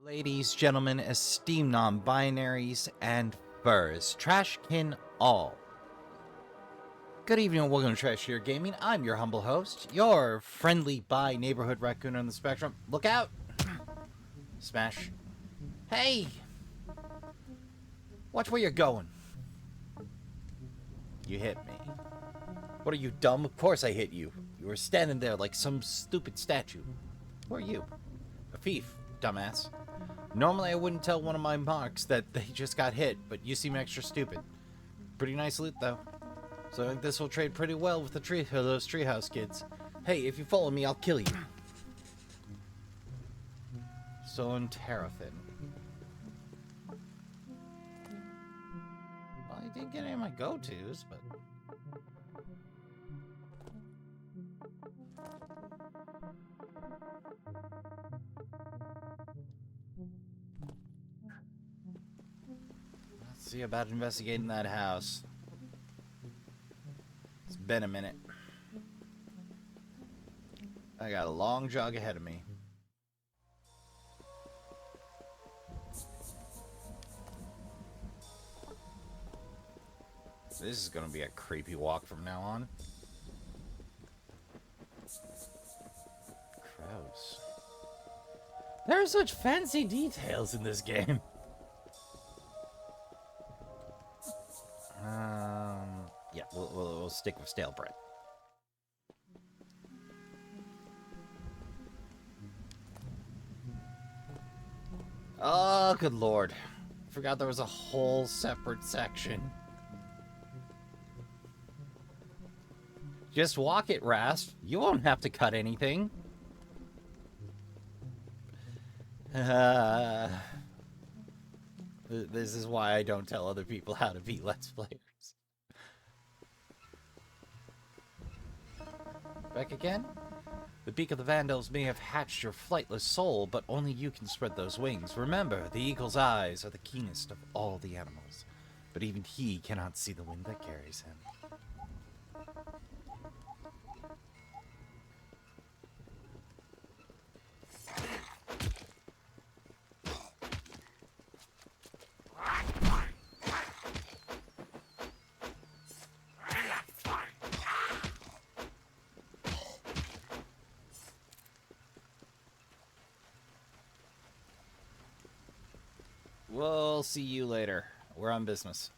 Ladies, gentlemen, esteemed non-binaries, and furs, Trashkin all. Good evening and welcome to Trashkin Gaming. I'm your humble host, your friendly bi neighborhood raccoon on the spectrum. Look out! Smash. Hey! Watch where you're going. You hit me. What are you, dumb? Of course I hit you. You were standing there like some stupid statue. Who are you? A thief, dumbass. Normally I wouldn't tell one of my marks that they just got hit, but you seem extra stupid. Pretty nice loot though. So I think this will trade pretty well with those treehouse kids. Hey, if you follow me, I'll kill you. So in Terrafin. Well, I didn't get any of my go-tos, but... Let's see about investigating that house. It's been a minute. I got a long jog ahead of me. This is gonna be a creepy walk from now on. Gross. There are such fancy details in this game. Yeah, we'll stick with stale bread. Oh, good lord. Forgot there was a whole separate section. Just walk it, Rasp. You won't have to cut anything. This is why I don't tell other people how to be Let's Players. Back again? The beak of the Vandals may have hatched your flightless soul, but only you can spread those wings. Remember, the eagle's eyes are the keenest of all the animals, but even he cannot see the wind that carries him. We'll see you later. We're on business.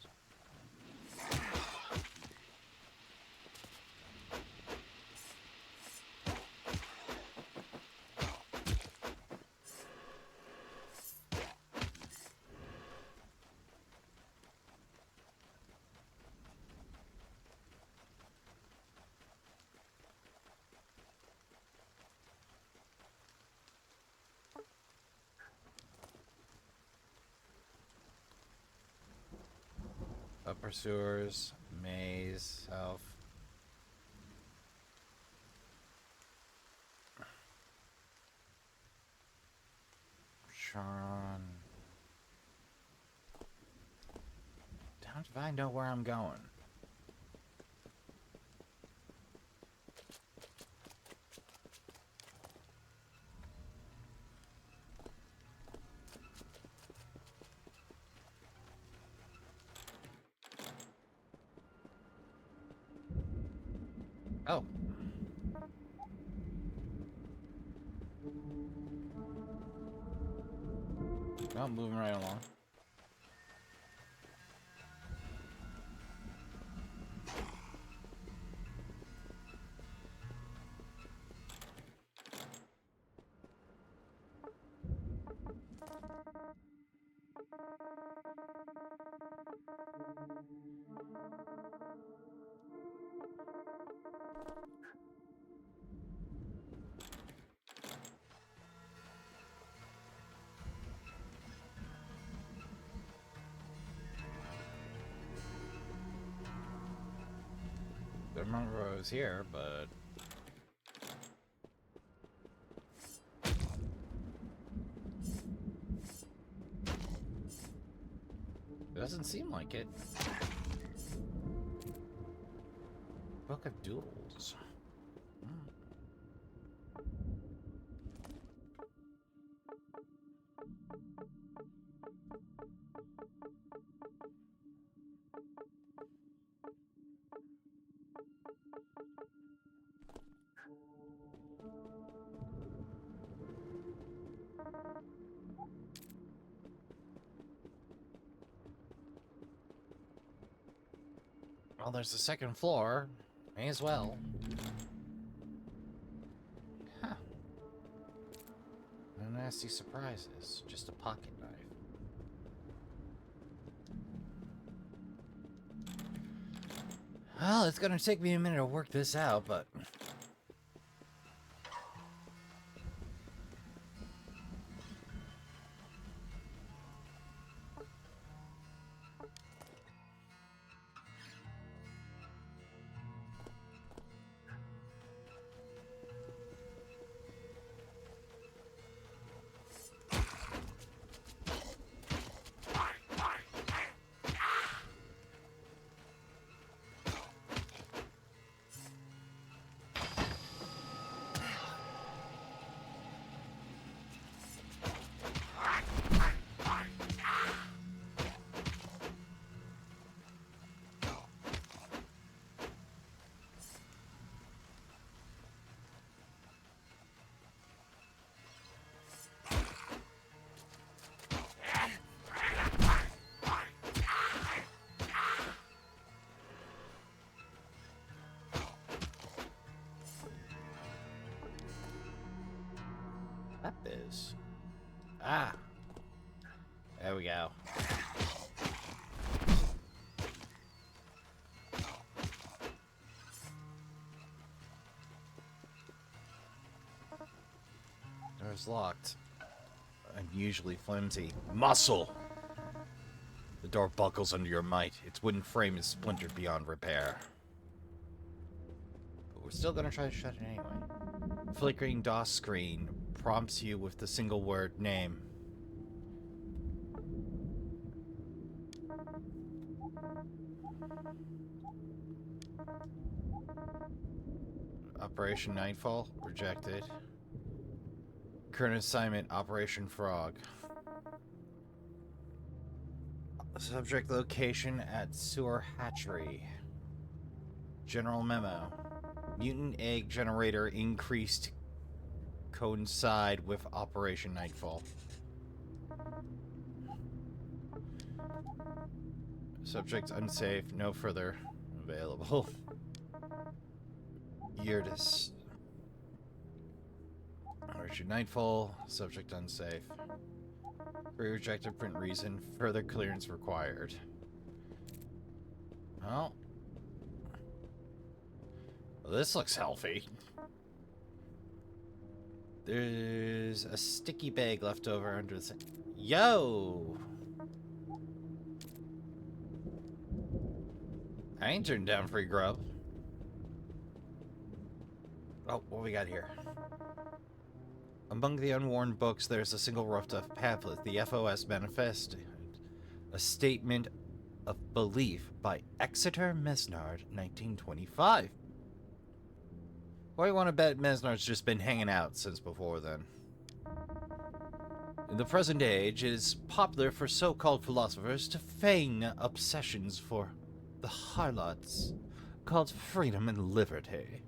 Upper sewers, maze, south. Sean. Don't I know where I'm going? Oh. Well, moving right along. I remember I was here, but... It doesn't seem like it. Book of Duels. Well, there's the second floor. May as well. Huh. No nasty surprises. Just a pocket knife. Well, it's gonna take me a minute to work this out, but... That is... Ah! There we go. Door's locked. Unusually flimsy. Muscle! The door buckles under your might. Its wooden frame is splintered beyond repair. But we're still gonna try to shut it anyway. Flickering DOS screen prompts you with the single word name. Operation Nightfall, rejected. Current assignment, Operation Frog. Subject location at sewer hatchery. General memo. Mutant egg generator increased coincide with Operation Nightfall. Subject unsafe, no further available. Yeardis. Operation Nightfall, subject unsafe. Re-rejected, print reason, further clearance required. Well, this looks healthy. There's a sticky bag left over under the sink. Yo! I ain't turned down free grub. Oh, what we got here? Among the unworn books, there's a single roughed-up pamphlet, the FOS Manifest, a statement of belief by Exeter Mesnard, 1925. Well, you want to bet Mesnard's just been hanging out since before then. In the present age, it is popular for so-called philosophers to feign obsessions for the harlots called freedom and liberty.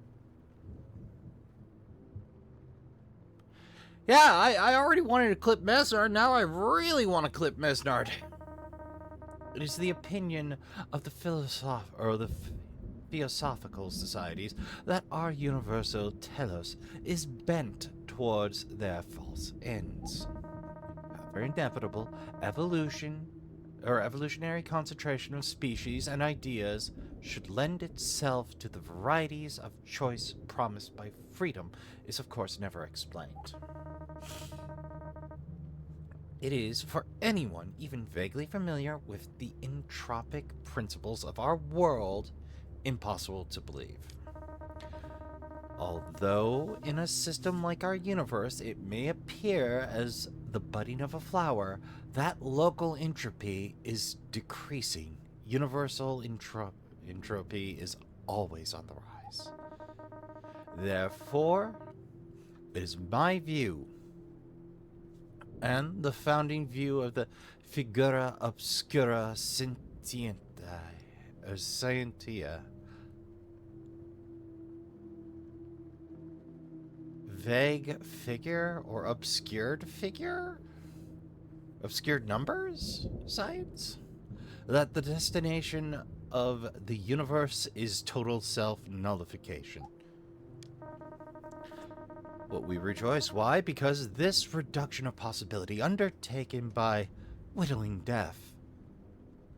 Yeah, I already wanted to clip Mesnard, now I really want to clip Mesnard. It is the opinion of the Theosophical societies that our universal telos is bent towards their false ends. However, inevitable evolutionary concentration of species and ideas should lend itself to the varieties of choice promised by freedom is of course never explained. It is, for anyone even vaguely familiar with the entropic principles of our world, impossible to believe. Although in a system like our universe it may appear as the budding of a flower, that local entropy is decreasing. Universal entropy is always on the rise. Therefore, it is my view and the founding view of the figura obscura scientiae, or scientia. Vague figure or obscured figure? Obscured numbers? Science? That the destination of the universe is total self-nullification. But we rejoice. Why? Because this reduction of possibility undertaken by whittling death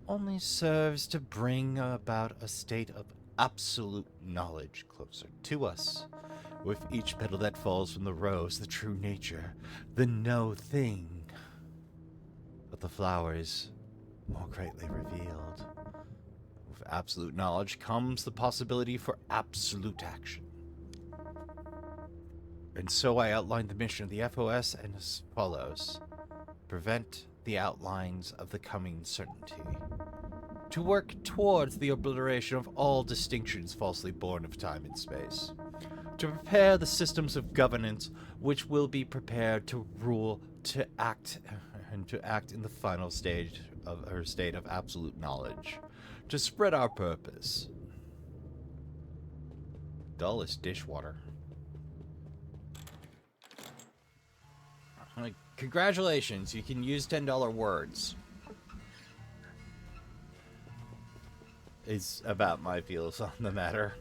only serves to bring about a state of absolute knowledge closer to us. With each petal that falls from the rose, the true nature, the no thing of the flower is more greatly revealed. With absolute knowledge comes the possibility for absolute action. And so I outlined the mission of the FOS as follows. Prevent the outlines of the coming certainty. To work towards the obliteration of all distinctions falsely born of time and space. To prepare the systems of governance which will be prepared to rule, to act, and to act in the final stage of her state of absolute knowledge. To spread our purpose. Dull as dishwater. Congratulations, you can use $10 words. Is about my feels on the matter.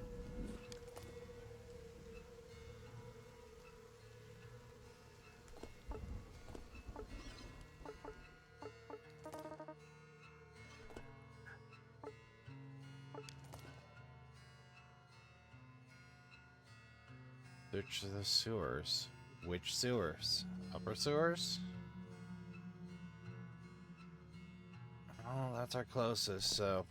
Search the sewers. Which sewers? Upper sewers? Oh, that's our closest, so...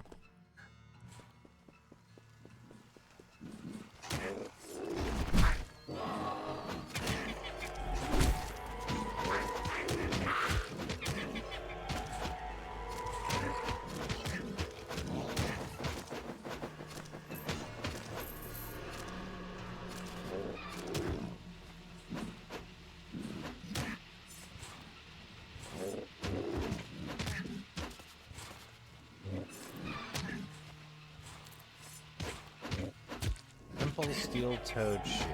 Steel-toed shoe.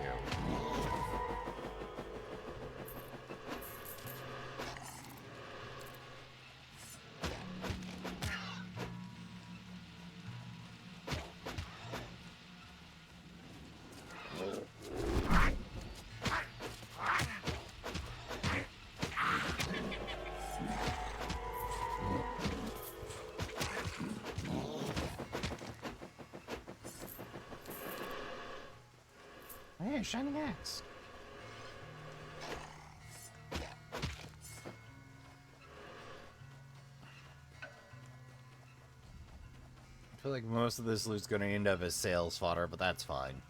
Hey, shining axe. I feel like most of this loot's gonna end up as sales fodder, but that's fine.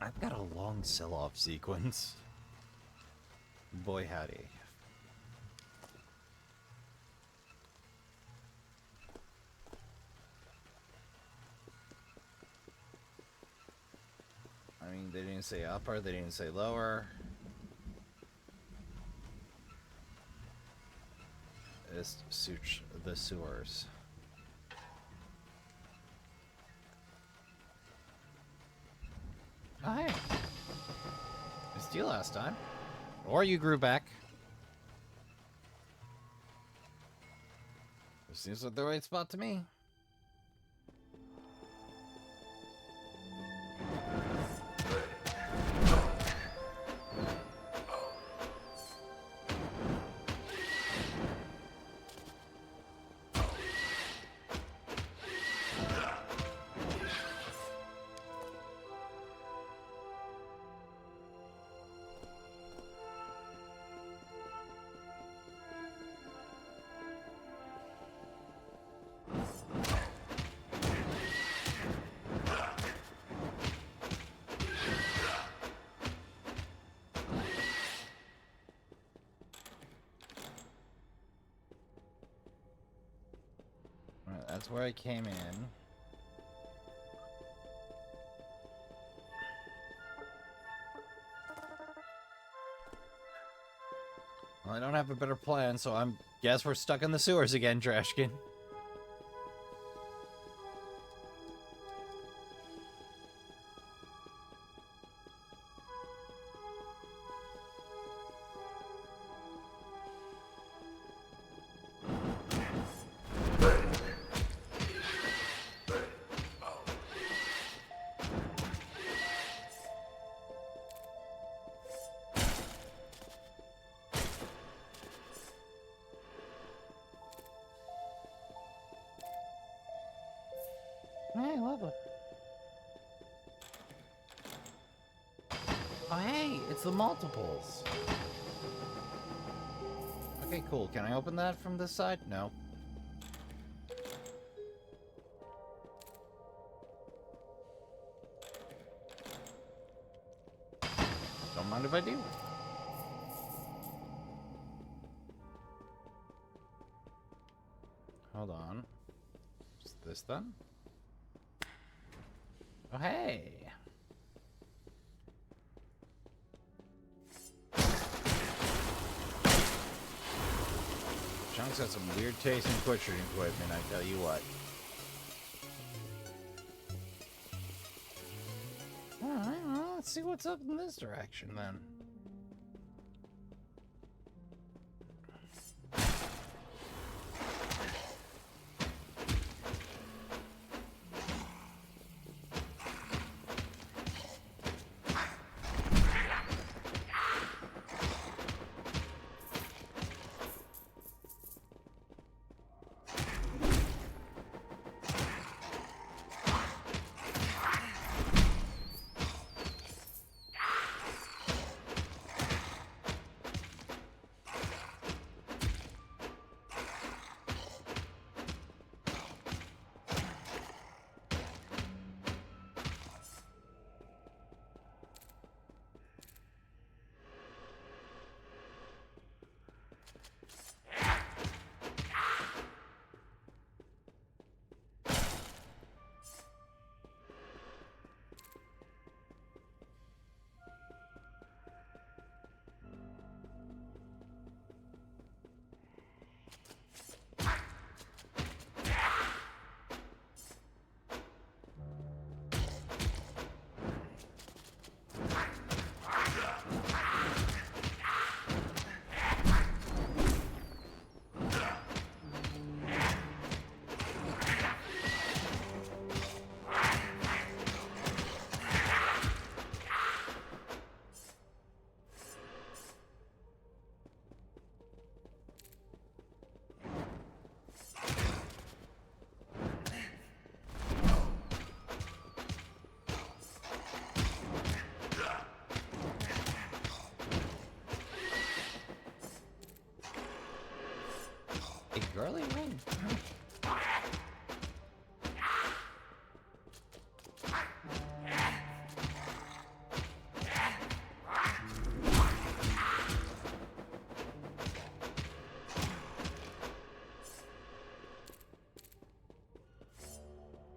I've got a long sell-off sequence. Boy howdy. I mean, they didn't say upper, they didn't say lower. It's the sewers. Oh, hey. Missed you last time. Or you grew back. This seems like the right spot to me. That's where I came in. Well, I don't have a better plan, so I guess we're stuck in the sewers again, Trashkin. Hey, lovely. Oh, hey, it's the multiples. Okay, cool. Can I open that from this side? No. Don't mind if I do. Hold on. Is this then? Oh, hey. Chunks has some weird taste in butchering equipment, I tell you what. Alright, well, let's see what's up in this direction then. A girly ring?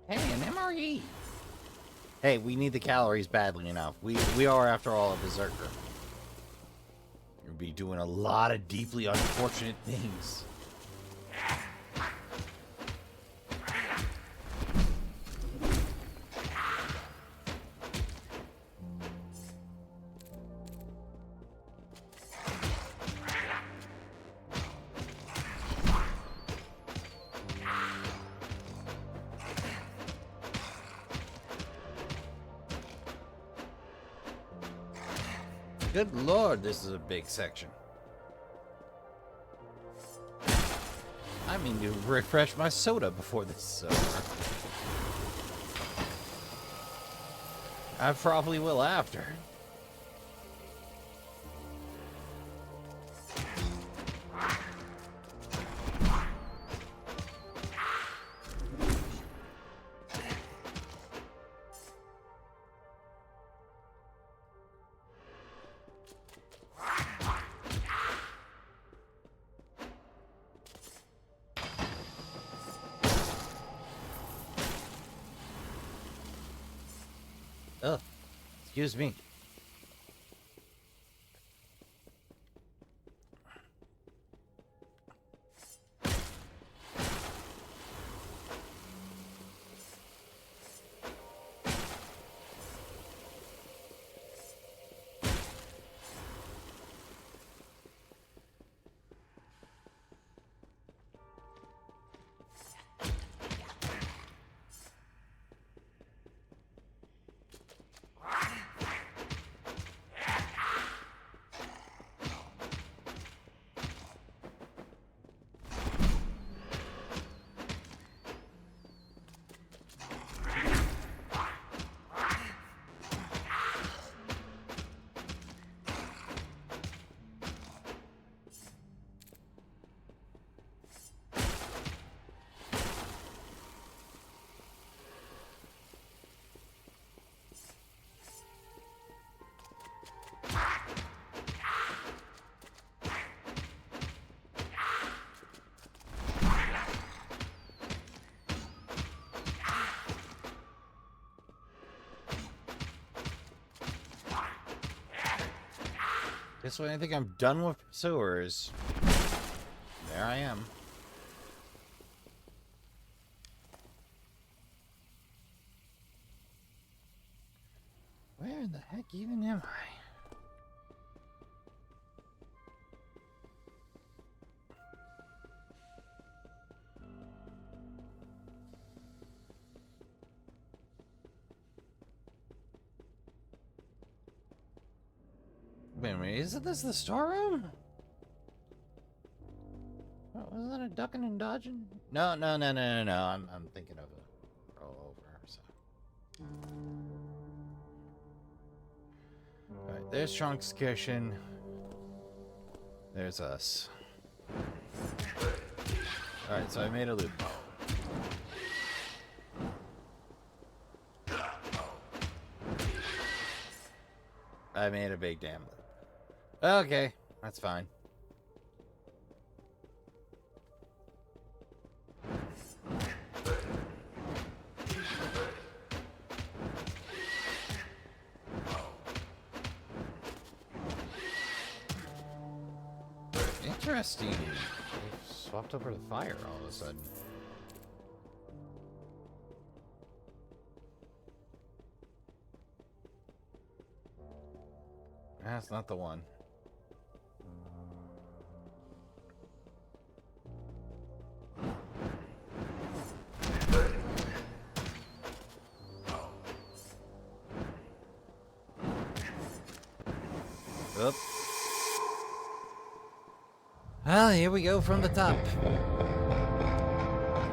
Hey, an MRE! Hey, we need the calories badly enough. We are, after all, a berserker. You'll be doing a lot of deeply unfortunate things. Good lord, this is a big section. I mean to refresh my soda before this is over. I probably will after. Ugh, excuse me. Guess when I think I'm done with sewers, there I am. Where in the heck even am I? Wait a minute, isn't this the storeroom? What, wasn't that a ducking and dodging? No. I'm thinking of a rollover. So. Alright, there's Trunk's kitchen. There's us. Alright, so I made a loop. I made a big damn loop. Okay, that's fine. Interesting. They've swapped over the fire all of a sudden. That's not the one. Oop. Well, here we go from the top.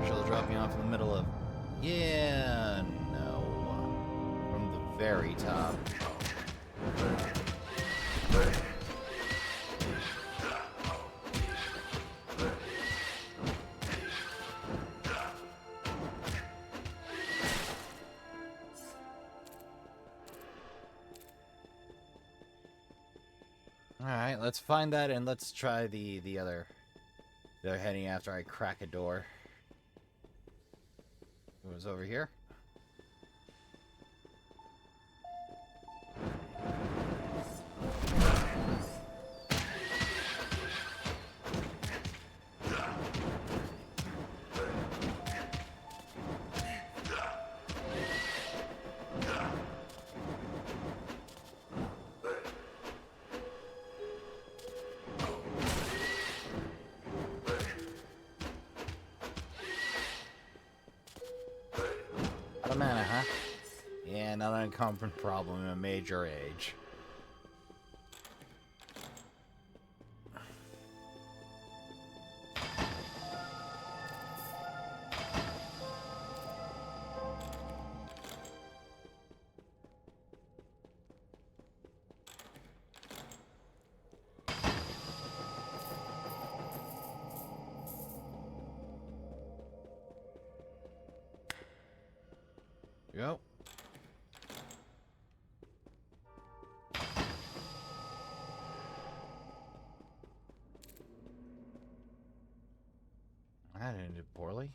She'll drop me off in the middle of... Yeah, no. From the very top. Alright, let's find that and let's try the other heading after I crack a door. It was over here. Out of mana, huh? Yeah, not an uncommon problem in a major age. Yep. That ended poorly.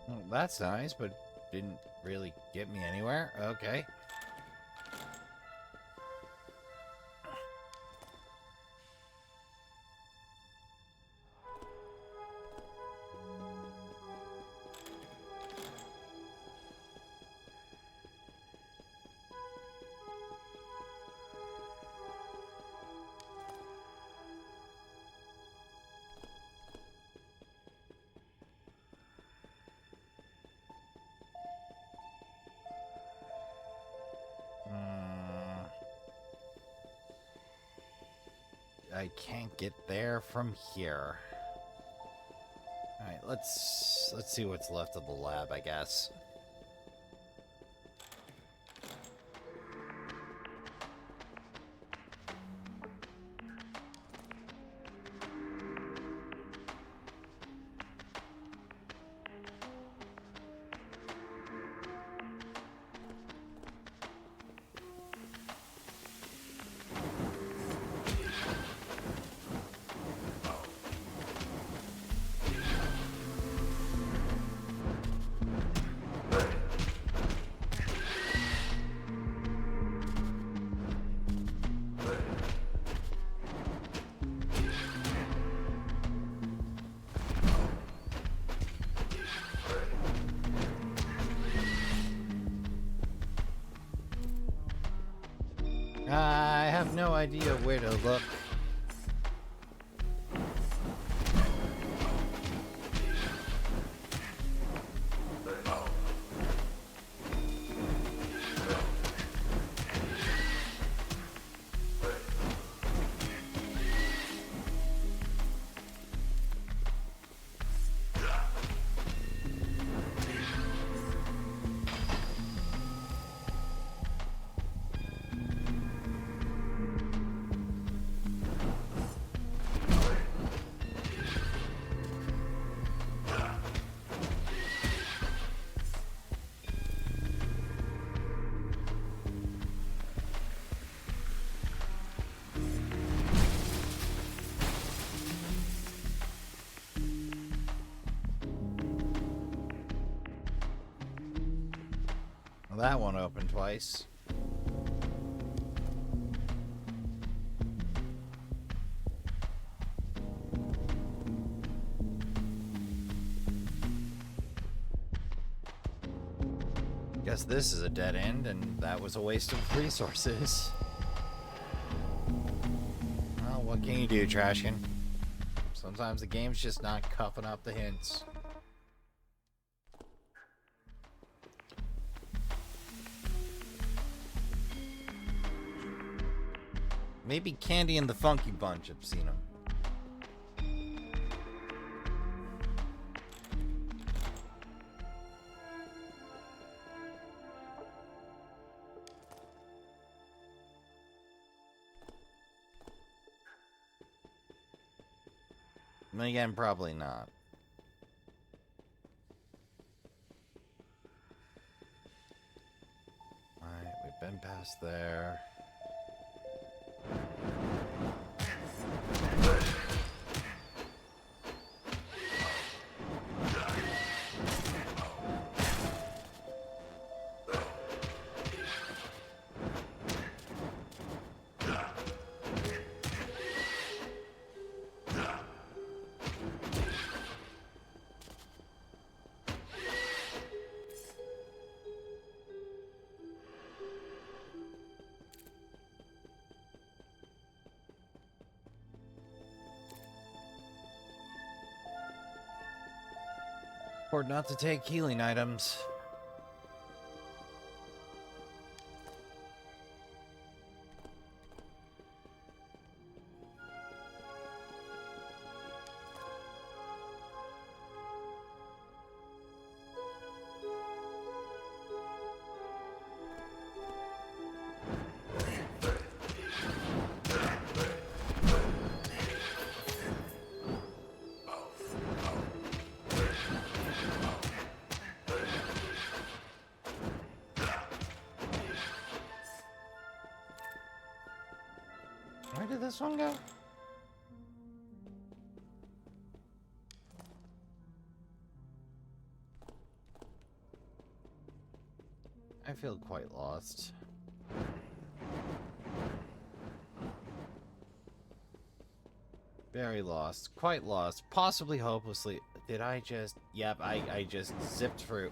Well, that's nice, but didn't really get me anywhere. Okay. I can't get there from here. Alright, let's see what's left of the lab, I guess. I have no idea where to look. That one opened twice. Guess this is a dead end, and that was a waste of resources. Well, what can you do, Trashkin? Sometimes the game's just not cuffing up the hints. Maybe Candy and the Funky Bunch have seen him. And again, probably not. Alright, we've been past there. Or not to take healing items. Where did this one go? I feel quite lost. Very lost. Quite lost. Possibly hopelessly. Did I just... Yep, I just zipped through.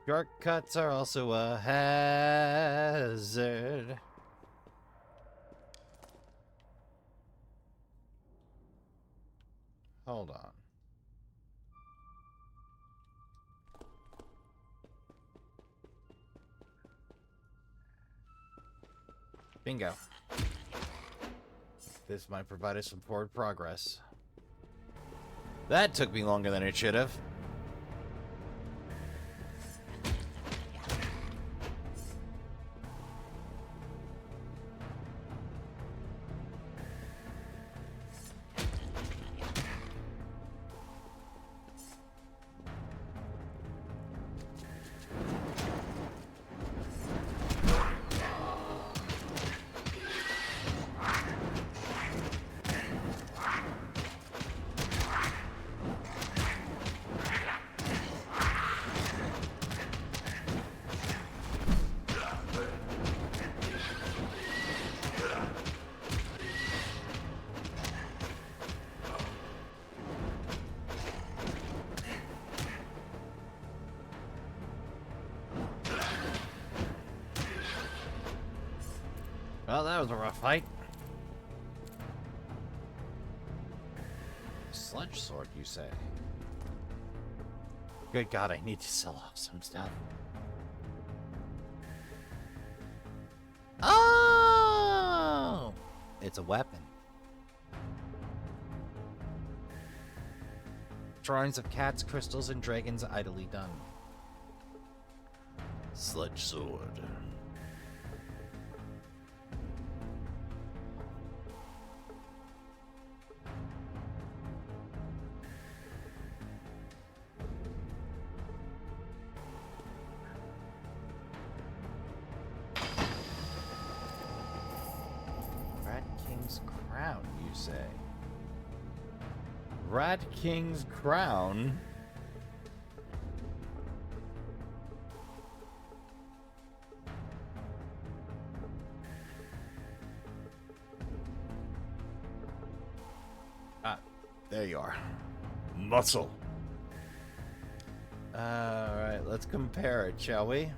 Shortcuts are also a hazard. Hold on. Bingo. This might provide us some forward progress. That took me longer than it should have. Well, that was a rough fight. Sludge sword, you say? Good God, I need to sell off some stuff. Oh! It's a weapon. Drawings of cats, crystals, and dragons idly done. Sludge sword. Crown, you say? Rat King's crown? Ah, there you are. Muscle. Alright, let's compare it, shall we?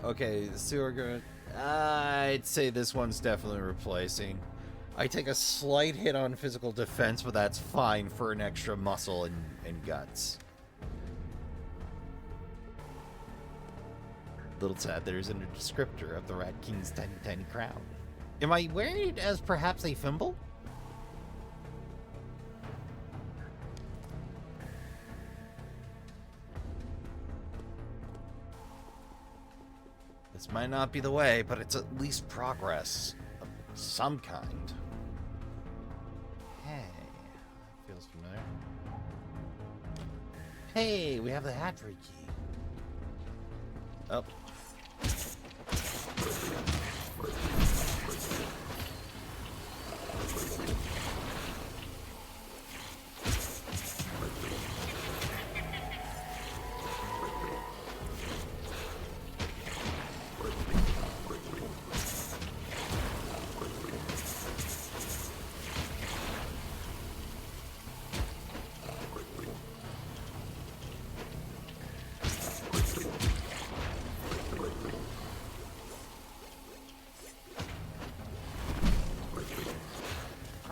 Okay, so we're gonna... I'd say this one's definitely replacing. I take a slight hit on physical defense, but that's fine for an extra muscle and guts. Little sad there isn't a descriptor of the Rat King's tiny, tiny crown. Am I wearing it as perhaps a thimble? This might not be the way, but it's at least progress of some kind. Hey, that feels familiar. Hey, we have the hatchery key. Oh.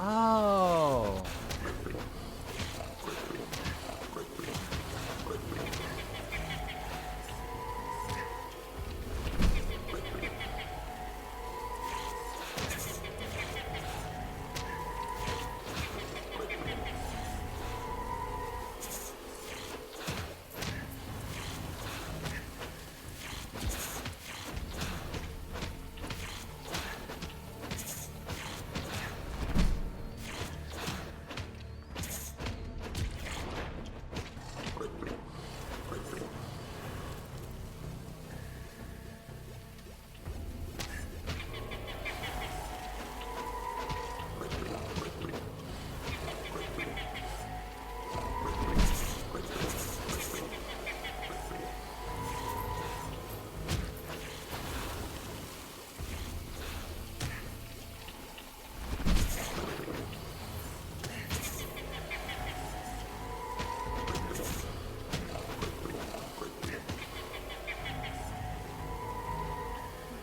Oh.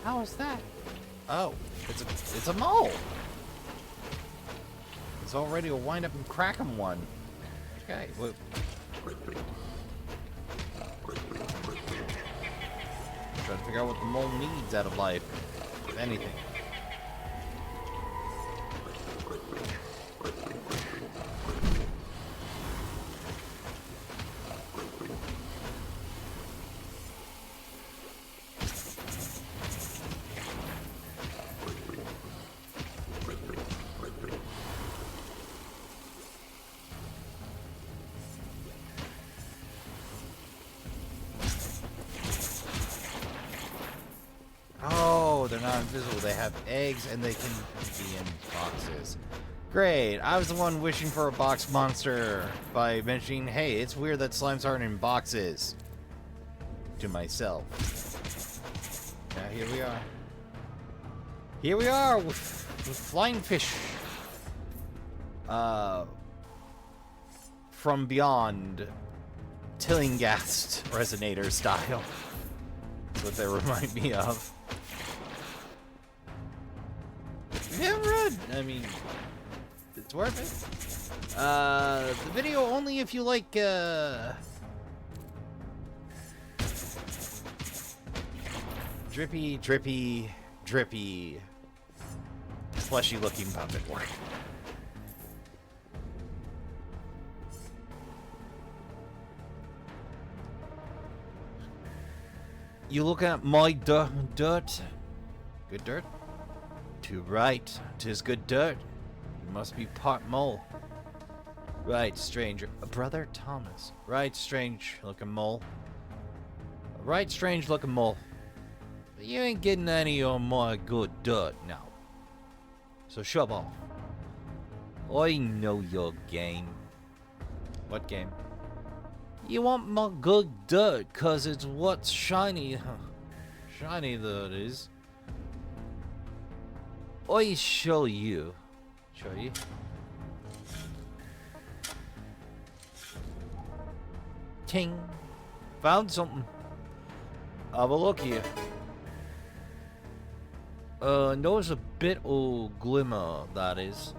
How is that? Oh, it's a mole. It's all ready to wind up and crack him one. Okay. Well, trying to figure out what the mole needs out of life, if anything. they're not invisible. They have eggs and they can be in boxes. Great. I was the one wishing for a box monster by mentioning, hey, it's weird that slimes aren't in boxes. To myself. Now here we are. Here we are with flying fish. From beyond Tillinghast resonator style. That's what they remind me of. Yeah, run. I mean, it's worth it. The video only if you like, drippy, drippy, drippy, fleshy-looking puppet work. You look at my dirt? Good dirt? Too right, 'tis good dirt. You must be part mole. Right, stranger. Brother Thomas. Right, strange looking mole. Right, strange looking mole. But you ain't getting any of my good dirt now. So shove off. I know your game. What game? You want my good dirt, cause it's what's shiny. Shiny that is. I show you. Show you? Ting. Found something. Have a look here. Notice a bit of glimmer, that is.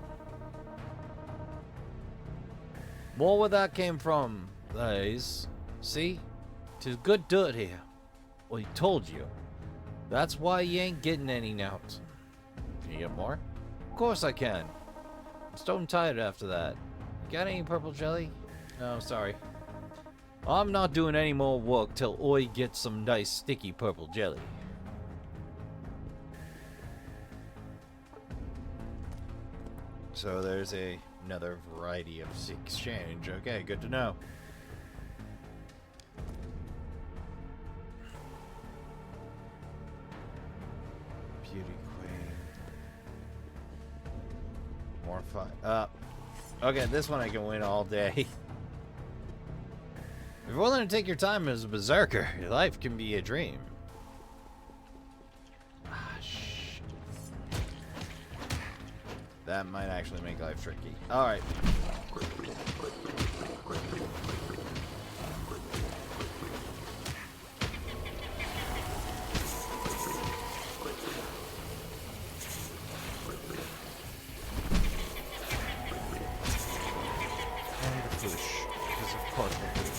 More where that came from, that is. See? 'Tis good dirt here. Well, he told you. That's why you ain't getting any now. Can you get more? Of course I can. I'm stone tired after that. You got any purple jelly? No, sorry. I'm not doing any more work till I get some nice sticky purple jelly. So there's another variety of exchange. Okay, good to know. Beauty queen. More fun. Okay, this one I can win all day. If you're willing to take your time as a berserker, your life can be a dream. That might actually make life tricky. Alright. And the fish. Because of course the fish.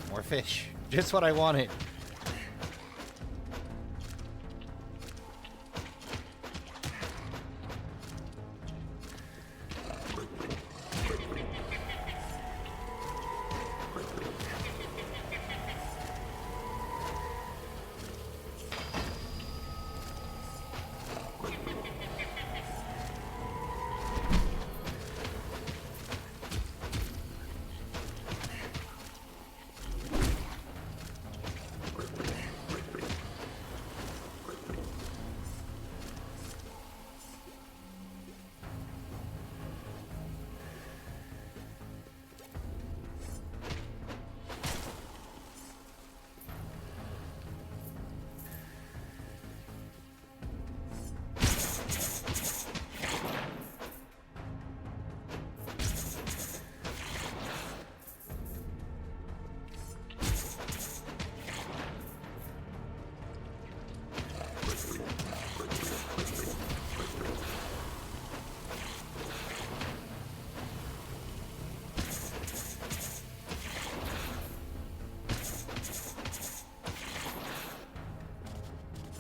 More fish. Just what I wanted.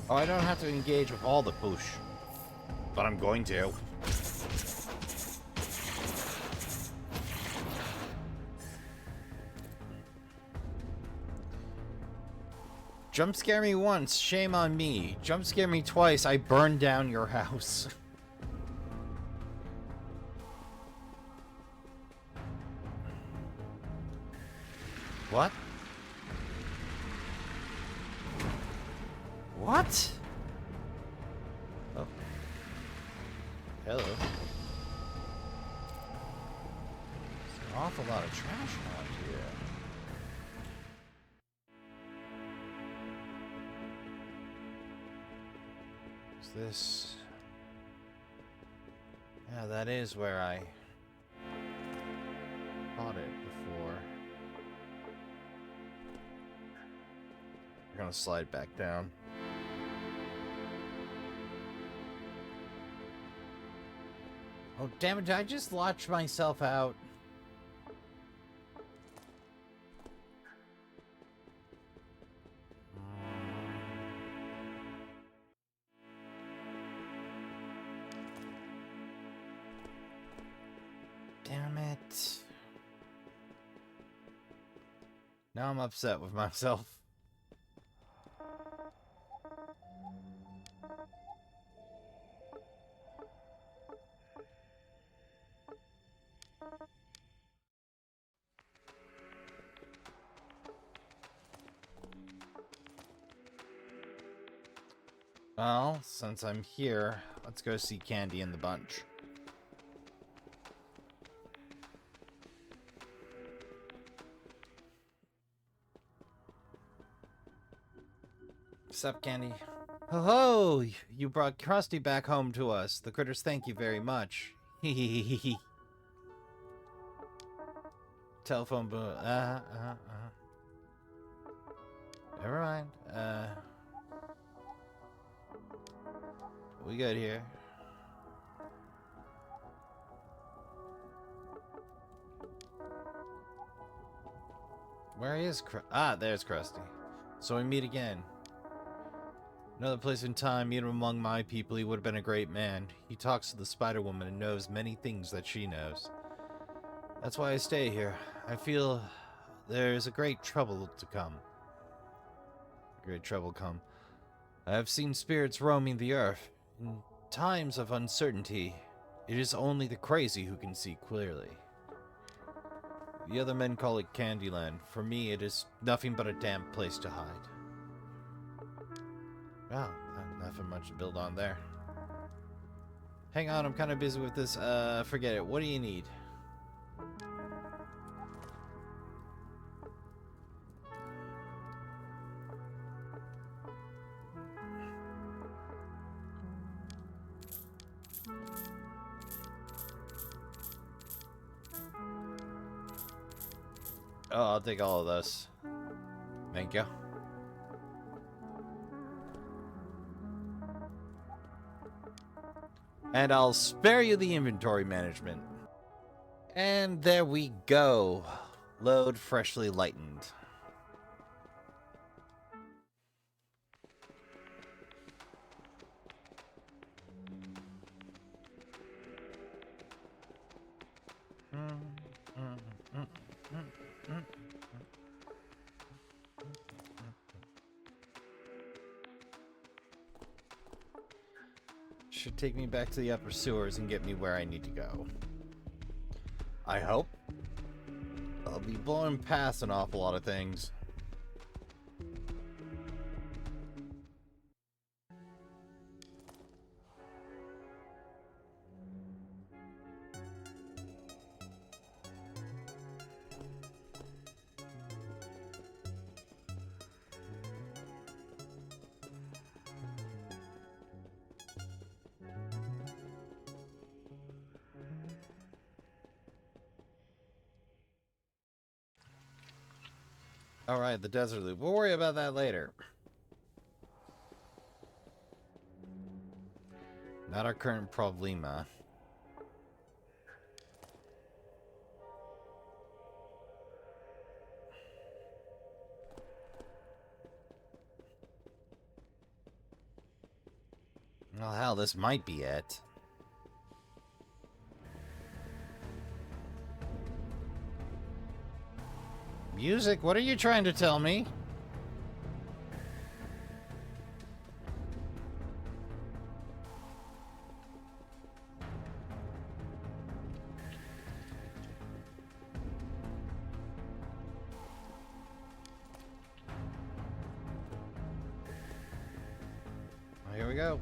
Oh, I don't have to engage with all the push. But I'm going to. Jump scare me once, shame on me. Jump scare me twice, I burn down your house. What? What? Oh. Hello. There's an awful lot of trash around here. Is this... Yeah, that is where I caught it before. We're gonna slide back down. Oh, damn it, did I just launch myself out? Damn it. Now I'm upset with myself. Well, since I'm here, let's go see Candy and the bunch. What's up, Candy? Ho ho! You brought Krusty back home to us. The critters thank you very much. Hee. Telephone booth. Never mind. We good here. Where is there's Krusty. So we meet again. Another place in time, meet him among my people, he would have been a great man. He talks to the Spider-Woman and knows many things that she knows. That's why I stay here. I feel there's a great trouble to come. Great trouble come. I have seen spirits roaming the earth. In times of uncertainty, it is only the crazy who can see clearly. The other men call it Candyland. For me, it is nothing but a damp place to hide. Wow, nothing much to build on there. Hang on, I'm kind of busy with this. Forget it. What do you need? Oh, I'll take all of this. Thank you. And I'll spare you the inventory management. And there we go. Load freshly lightened. Should take me back to the upper sewers and get me where I need to go. I hope. I'll be blowing past an awful lot of things. Alright, the desert loop. We'll worry about that later. Not our current problema. hell, this might be it. Music, what are you trying to tell me? Here we go.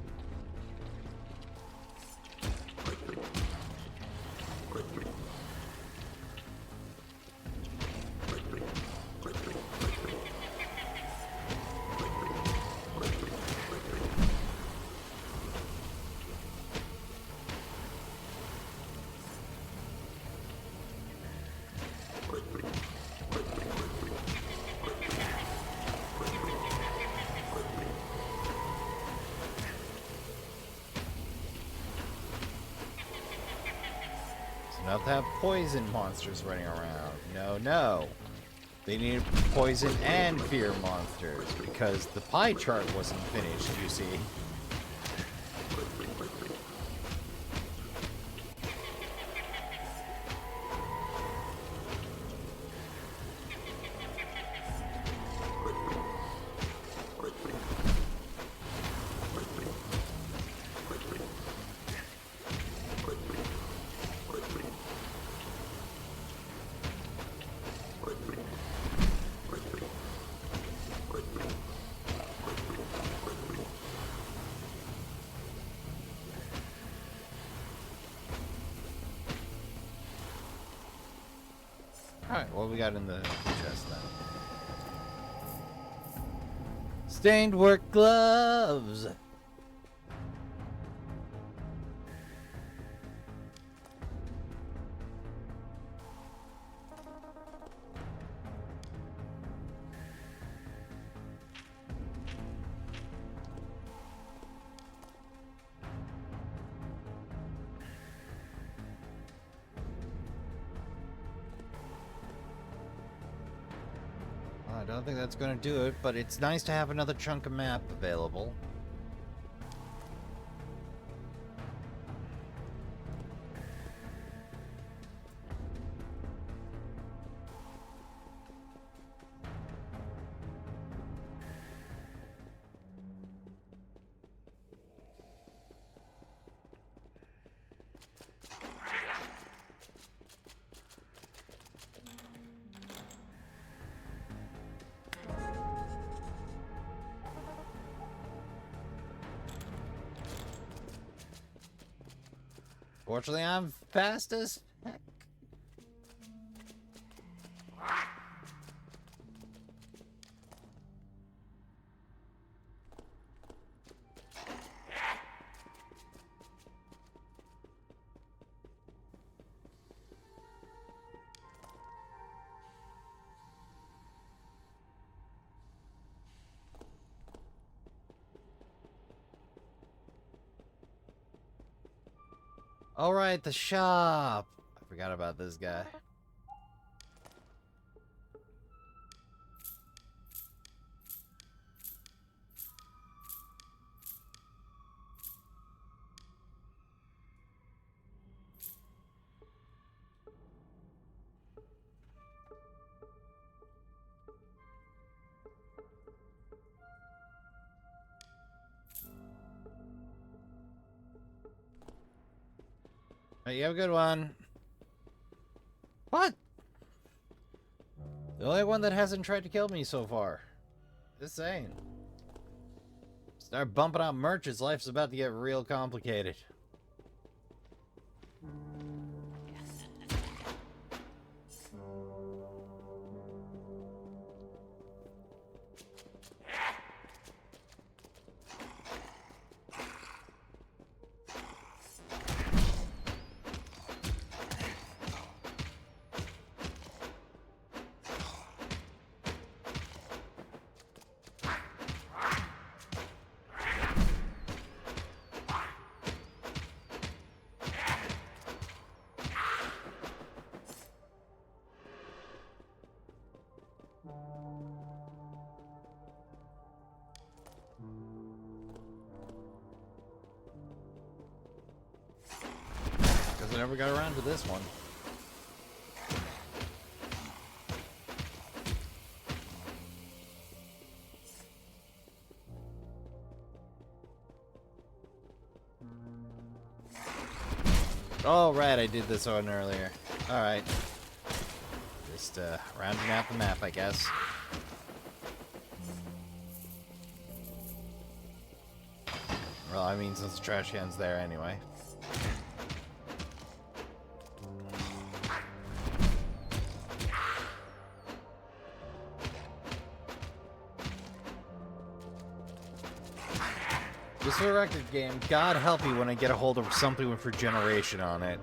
Enough to have poison monsters running around. No, no. They need poison and fear monsters because the pie chart wasn't finished, you see. Alright, what we got in the chest then? Stained work gloves! I don't think that's going to do it, but it's nice to have another chunk of map available. Fortunately, I'm fast as heck. All right, the shop. I forgot about this guy. Hey, you have a good one. What? The only one that hasn't tried to kill me so far. Just saying. Start bumping out merches, life's about to get real complicated. Guess I never got around to this one. Oh, right, I did this one earlier. Alright. Just, rounding out the map, I guess. Well, I mean, since the trash can's there anyway. This is a record game. God help me when I get a hold of something with regeneration on it.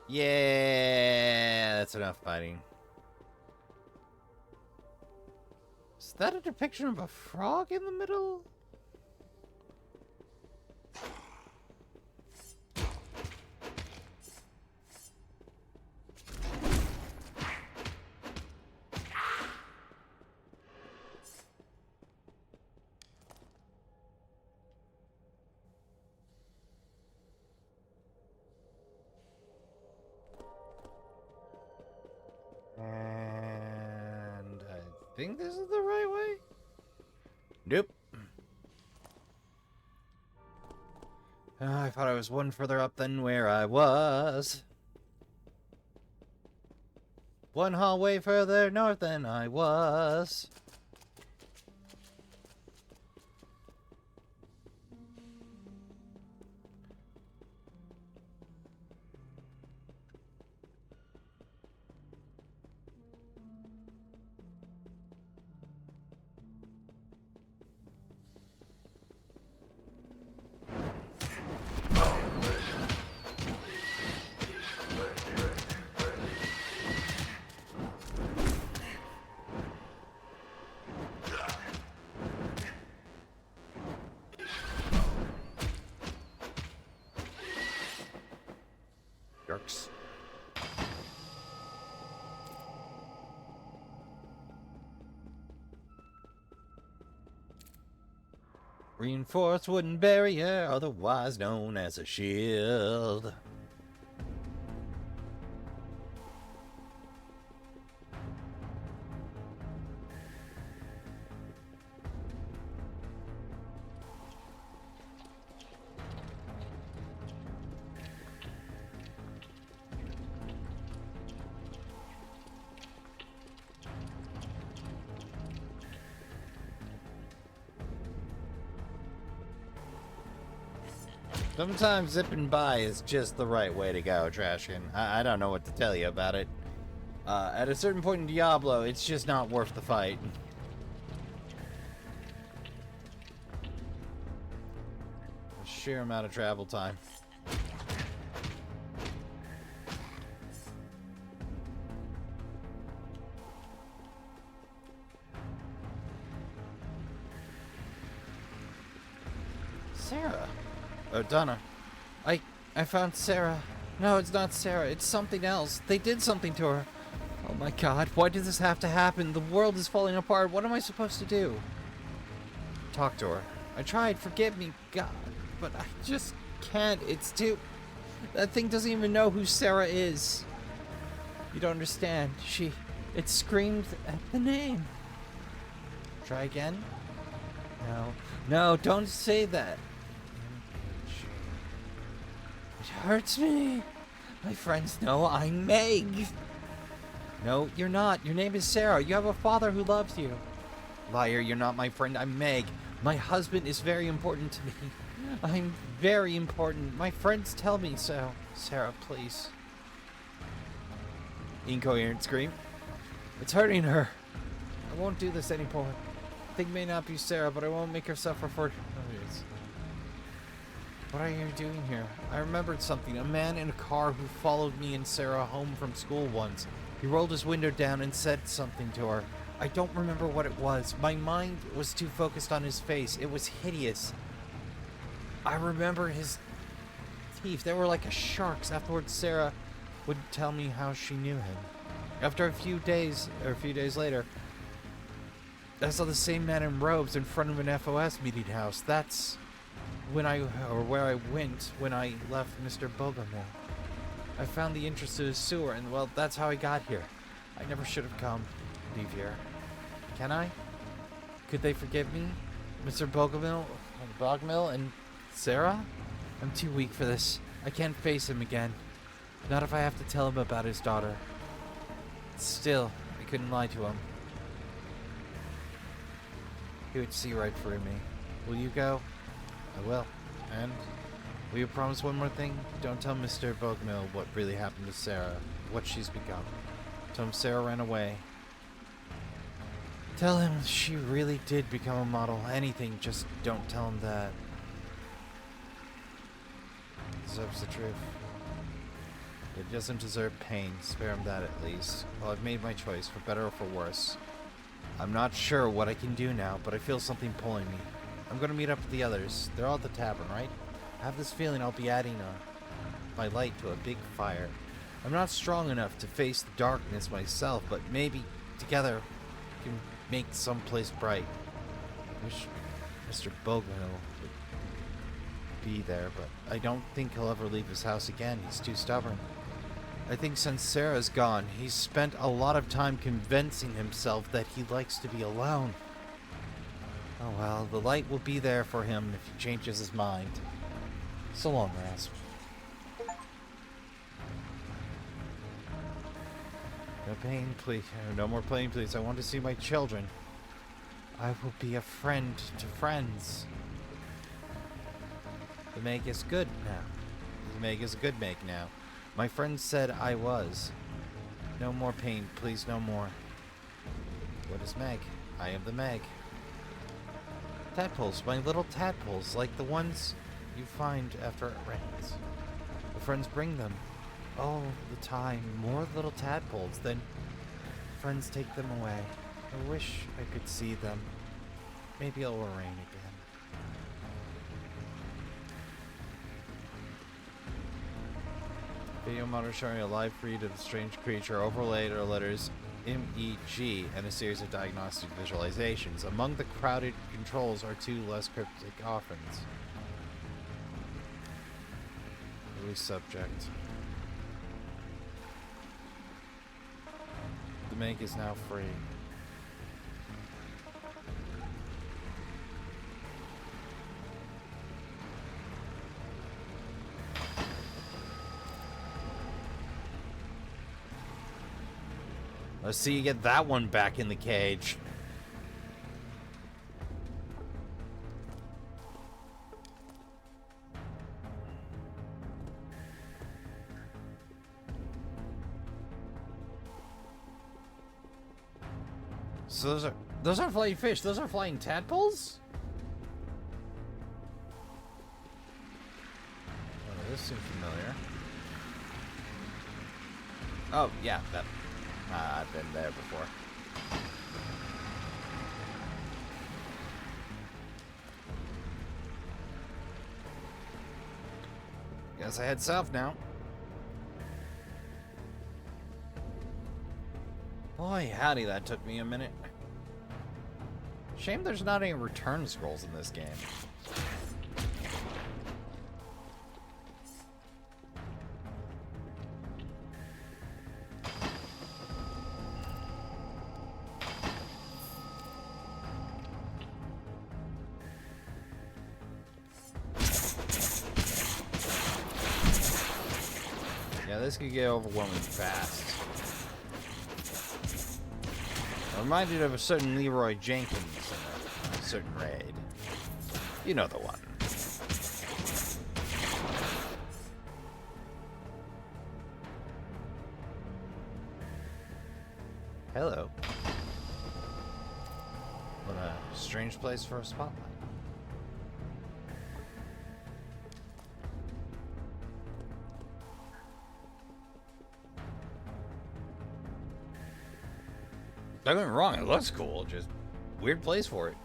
Yeah, that's enough fighting. Is that a depiction of a frog in the middle? And I think this is the right way? Nope. I thought I was one further up than where I was. One hallway further north than I was. Jerks. Reinforced wooden barrier, otherwise known as a shield. Sometimes zipping by is just the right way to go, Trashkin. I don't know what to tell you about it. At a certain point in Diablo, it's just not worth the fight. The sheer amount of travel time. Sarah. Oh, Donna. I found Sarah. No, it's not Sarah. It's something else. They did something to her. Oh my god, why did this have to happen? The world is falling apart. What am I supposed to do? Talk to her. I tried. Forgive me, God. But I just can't. It's too... That thing doesn't even know who Sarah is. You don't understand. It screamed at the name. Try again? No. No, don't say that. It hurts me. My friends know I'm Meg. No, you're not. Your name is Sarah. You have a father who loves you. Liar, you're not my friend. I'm Meg. My husband is very important to me. I'm very important. My friends tell me so. Sarah, please. Incoherent scream. It's hurting her. I won't do this anymore. The thing may not be Sarah, but I won't make her suffer for... What are you doing here? I remembered something. A man in a car who followed me and Sarah home from school once. He rolled his window down and said something to her. I don't remember what it was. My mind was too focused on his face. It was hideous. I remember his teeth. They were like a shark's. Afterwards, Sarah would tell me how she knew him. After a few days later, I saw the same man in robes in front of an FOS meeting house. That's where I went when I left Mr. Bogomil. I found the entrance to the sewer, and well, that's how I got here. I never should have come. Leave here. Can I? Could they forgive me? Mr. Bogomil and Sarah? I'm too weak for this. I can't face him again. Not if I have to tell him about his daughter. Still, I couldn't lie to him. He would see right through me. Will you go? I will. And will you promise one more thing? Don't tell Mr. Bogomil what really happened to Sarah, what she's become. Tell him Sarah ran away. Tell him she really did become a model. Anything, just don't tell him that. Deserves the truth. He doesn't deserve pain. Spare him that at least. Well, I've made my choice, for better or for worse. I'm not sure what I can do now, but I feel something pulling me. I'm gonna meet up with the others. They're all at the tavern, right? I have this feeling I'll be adding my light to a big fire. I'm not strong enough to face the darkness myself, but maybe together we can make some place bright. I wish Mr. Bogomil would be there, but I don't think he'll ever leave his house again. He's too stubborn. I think since Sarah's gone, he's spent a lot of time convincing himself that he likes to be alone. Oh well, the light will be there for him if he changes his mind. So long, Rasp. No pain, please. No more pain, please. I want to see my children. I will be a friend to friends. The MEG is good now. The MEG is a good MEG now. My friend said I was. No more pain, please, no more. What is MEG? I am the MEG. Tadpoles, my little tadpoles, like the ones you find after it rains. The friends bring them all the time. More little tadpoles, then friends take them away. I wish I could see them. Maybe it will rain again. Video monitor showing a live feed of the strange creature. Overlaid are letters MEG and a series of diagnostic visualizations. Among the crowded controls are two less cryptic offerings. Release subject. The MEG is now free. Let's see you get that one back in the cage. So those are flying fish. Those are flying tadpoles? Oh, this seems familiar. Oh, yeah, that. I've been there before. Guess I head south now. Boy, howdy, that took me a minute. Shame there's not any return scrolls in this game. This could get overwhelming fast. I'm reminded of a certain Leroy Jenkins in a certain raid. You know the one. Hello. What a strange place for a spotlight. Don't get me wrong, it looks cool, just weird place for it.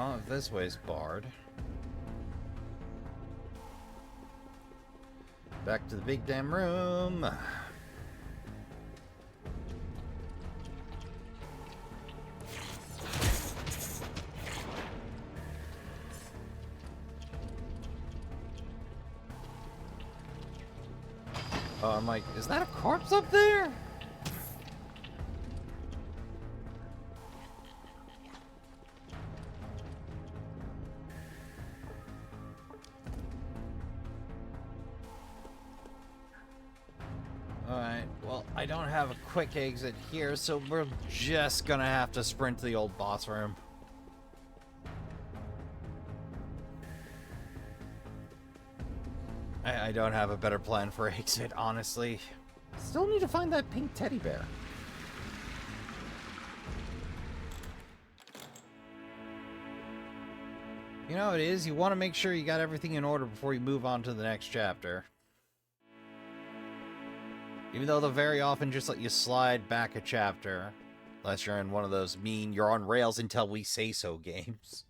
Well, if this way's barred. Back to the big damn room. Oh, I'm like, is that a corpse up there? Alright, well, I don't have a quick exit here, so we're just gonna have to sprint to the old boss room. I don't have a better plan for exit, honestly. Still need to find that pink teddy bear. You know how it is? You want to make sure you got everything in order before you move on to the next chapter. Even though they'll very often just let you slide back a chapter. Unless you're in one of those mean, you're on rails until we say so games.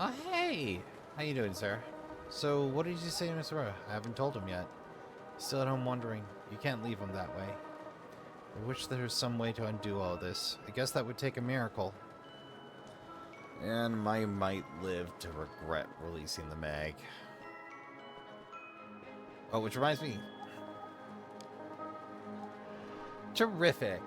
Oh, hey! How you doing, sir? So, what did you say to Mr. Rowe? I haven't told him yet. He's still at home wondering. You can't leave him that way. I wish there was some way to undo all this. I guess that would take a miracle. And I might live to regret releasing the MEG. Oh, which reminds me. Terrific!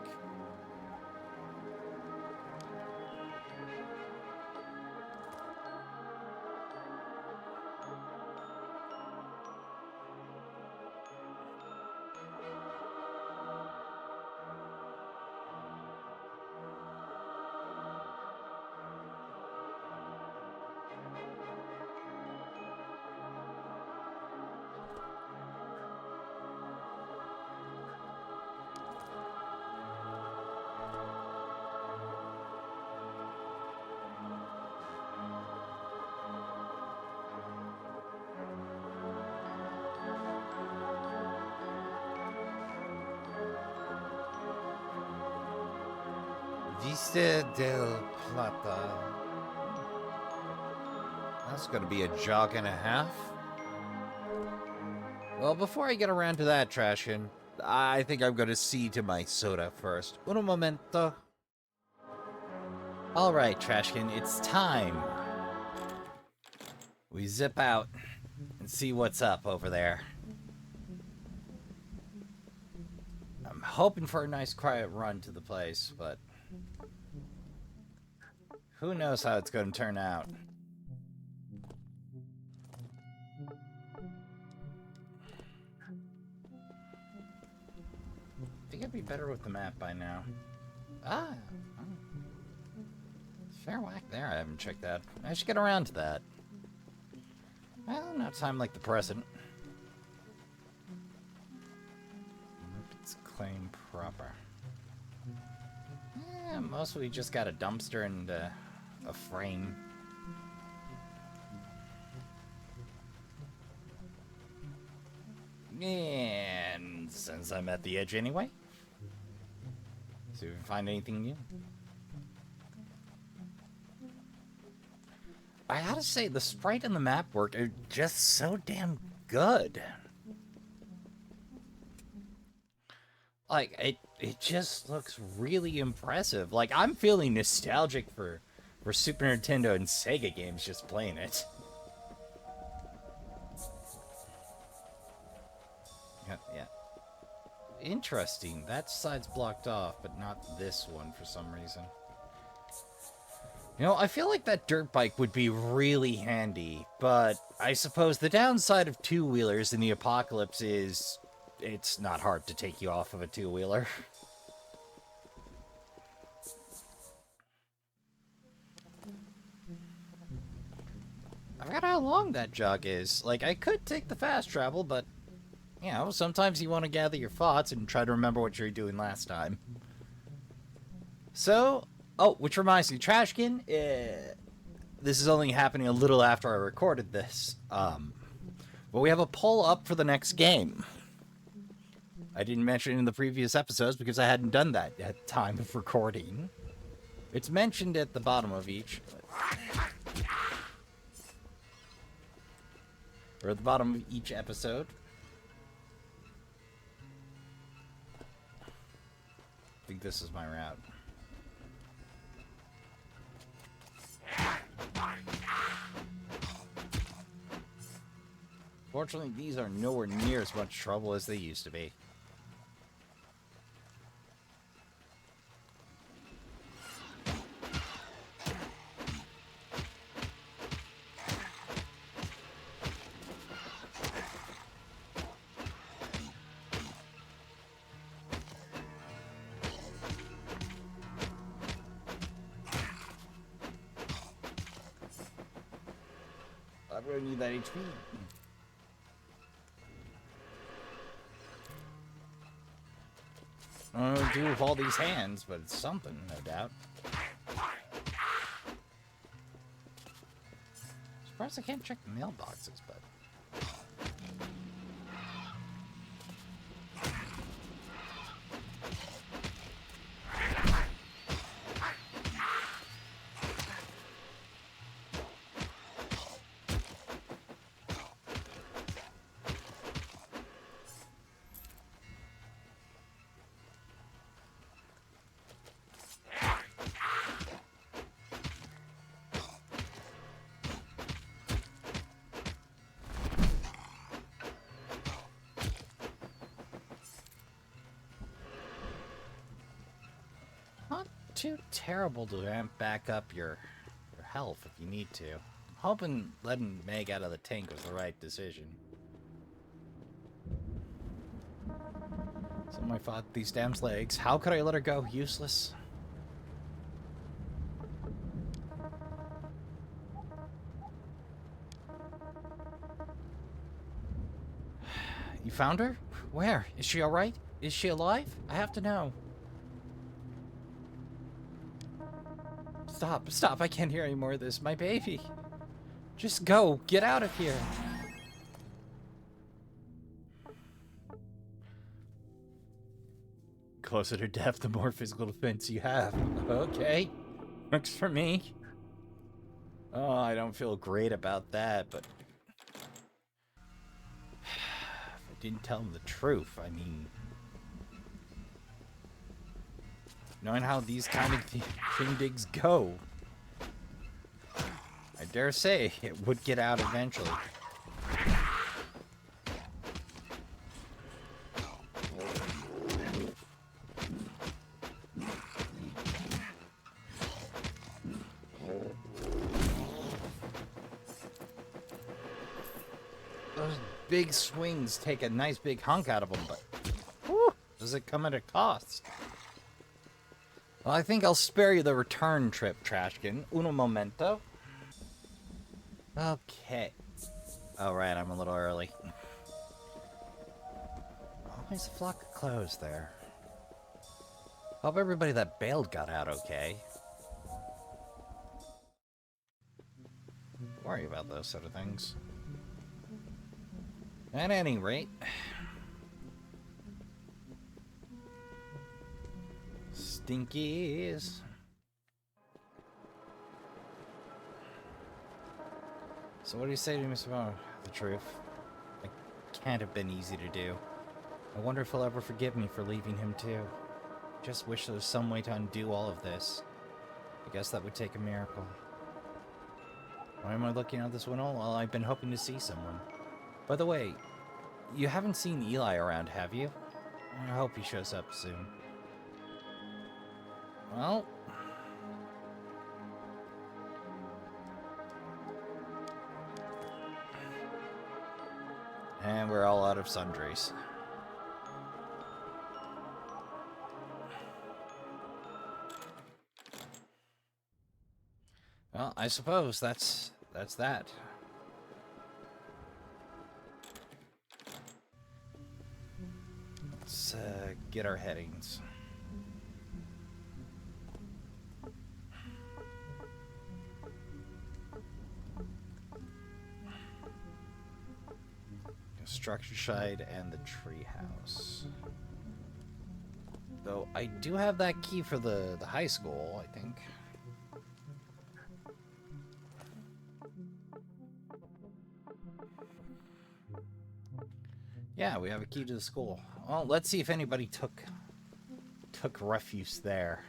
Vista del Plata. That's gonna be a jog and a half. Well, before I get around to that, Trashkin, I think I'm gonna see to my soda first. Un momento. Alright, Trashkin, it's time. We zip out and see what's up over there. I'm hoping for a nice quiet run to the place, but who knows how it's going to turn out. I think I'd be better with the map by now. Ah! Fair whack there, I haven't checked that. I should get around to that. Well, no time like the present. It's claim proper. Yeah, mostly just got a dumpster and a frame. And since I'm at the edge anyway, see if we can find anything new. I gotta say, the sprite and the map work are just so damn good. Like, it just looks really impressive. Like, I'm feeling nostalgic for Super Nintendo and Sega games just playing it. Yeah. Interesting. That side's blocked off, but not this one for some reason. You know, I feel like that dirt bike would be really handy, but I suppose the downside of two-wheelers in the apocalypse is it's not hard to take you off of a two-wheeler. I forgot how long that jog is. Like, I could take the fast travel, but, you know, sometimes you want to gather your thoughts and try to remember what you were doing last time. So, oh, which reminds me, Trashkin, this is only happening a little after I recorded this. But we have a poll up for the next game. I didn't mention it in the previous episodes because I hadn't done that at the time of recording. It's mentioned at the bottom of each. Or at the bottom of each episode. I think this is my route. Fortunately, these are nowhere near as much trouble as they used to be. I'm gonna need that HP. I don't know what to do with all these hands, but it's something, no doubt. Surprised I can't check the mailboxes, but... Not too terrible to amp back up your health if you need to. I'm hoping letting Meg out of the tank was the right decision. Somebody fought these damn legs. How could I let her go? Useless. You found her? Where? Is she alright? Is she alive? I have to know. Stop, stop, I can't hear any more of this. My baby. Just go. Get out of here. Closer to death, the more physical defense you have. Okay. Works for me. Oh, I don't feel great about that, but... if I didn't tell him the truth, I mean... knowing how these kind of shindigs go, I dare say it would get out eventually. Those big swings take a nice big hunk out of them, but whew, does it come at a cost? Well, I think I'll spare you the return trip, Trashkin. Uno momento. Okay. Alright, I'm a little early. Always a flock of clothes there. Hope everybody that bailed got out okay. Worry about those sort of things. At any rate... Stinkies. So what do you say to me about the truth? It can't have been easy to do. I wonder if he'll ever forgive me for leaving him too. Just wish there was some way to undo all of this. I guess that would take a miracle. Why am I looking out this window? Well, I've been hoping to see someone. By the way, you haven't seen Eli around, have you? I hope he shows up soon. Well... and we're all out of sundries. Well, I suppose that's that. Let's get our headings. structure site and the treehouse. Though I do have that key for the high school, I think. Yeah, we have a key to the school. Well, let's see if anybody took refuge there.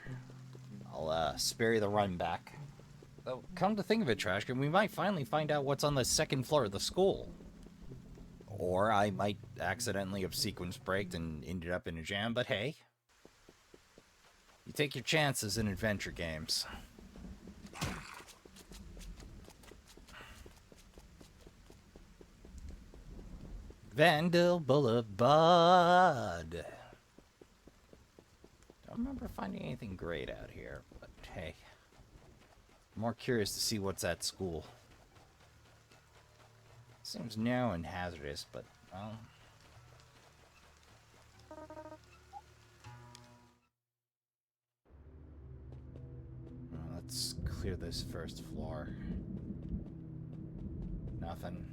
I'll spare you the run back. Though, come to think of it, Trashkin, we might finally find out what's on the second floor of the school. Or I might accidentally have sequence braked and ended up in a jam, but hey. You take your chances in adventure games. Vandal Boulevard. Don't remember finding anything great out here, but hey. I'm more curious to see what's at school. Seems narrow and hazardous, but, well... Let's clear this first floor. Nothing.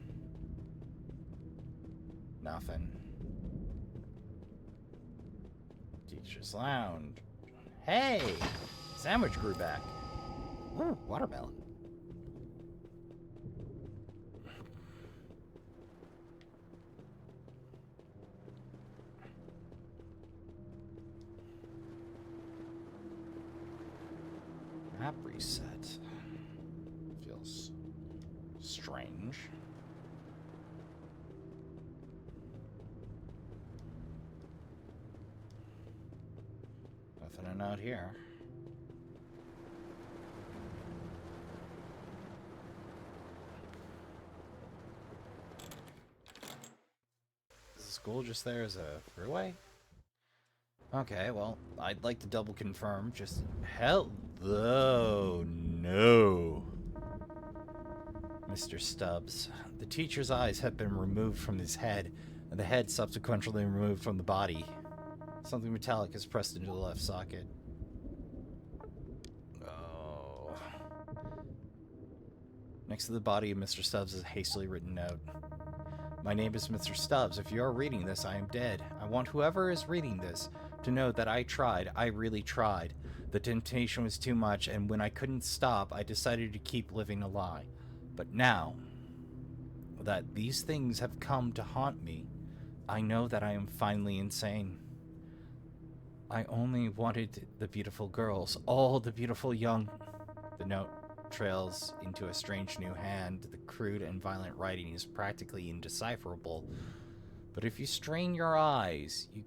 Nothing. Teacher's lounge. Hey! Sandwich grew back. Ooh, watermelon. Map reset. Feels strange. Nothing to note here. Is the school just there as a throughway? Okay, well, I'd like to double confirm. Just hello, no. Mr. Stubbs. The teacher's eyes have been removed from his head, and the head subsequently removed from the body. Something metallic is pressed into the left socket. Oh. Next to the body of Mr. Stubbs is a hastily written note. My name is Mr. Stubbs. If you are reading this, I am dead. I want whoever is reading this to know that I tried. I really tried. The temptation was too much, and when I couldn't stop, I decided to keep living a lie. But now that these things have come to haunt me, I know that I am finally insane. I only wanted the beautiful girls, all the beautiful young... The note trails into a strange new hand. The crude and violent writing is practically indecipherable. But if you strain your eyes, you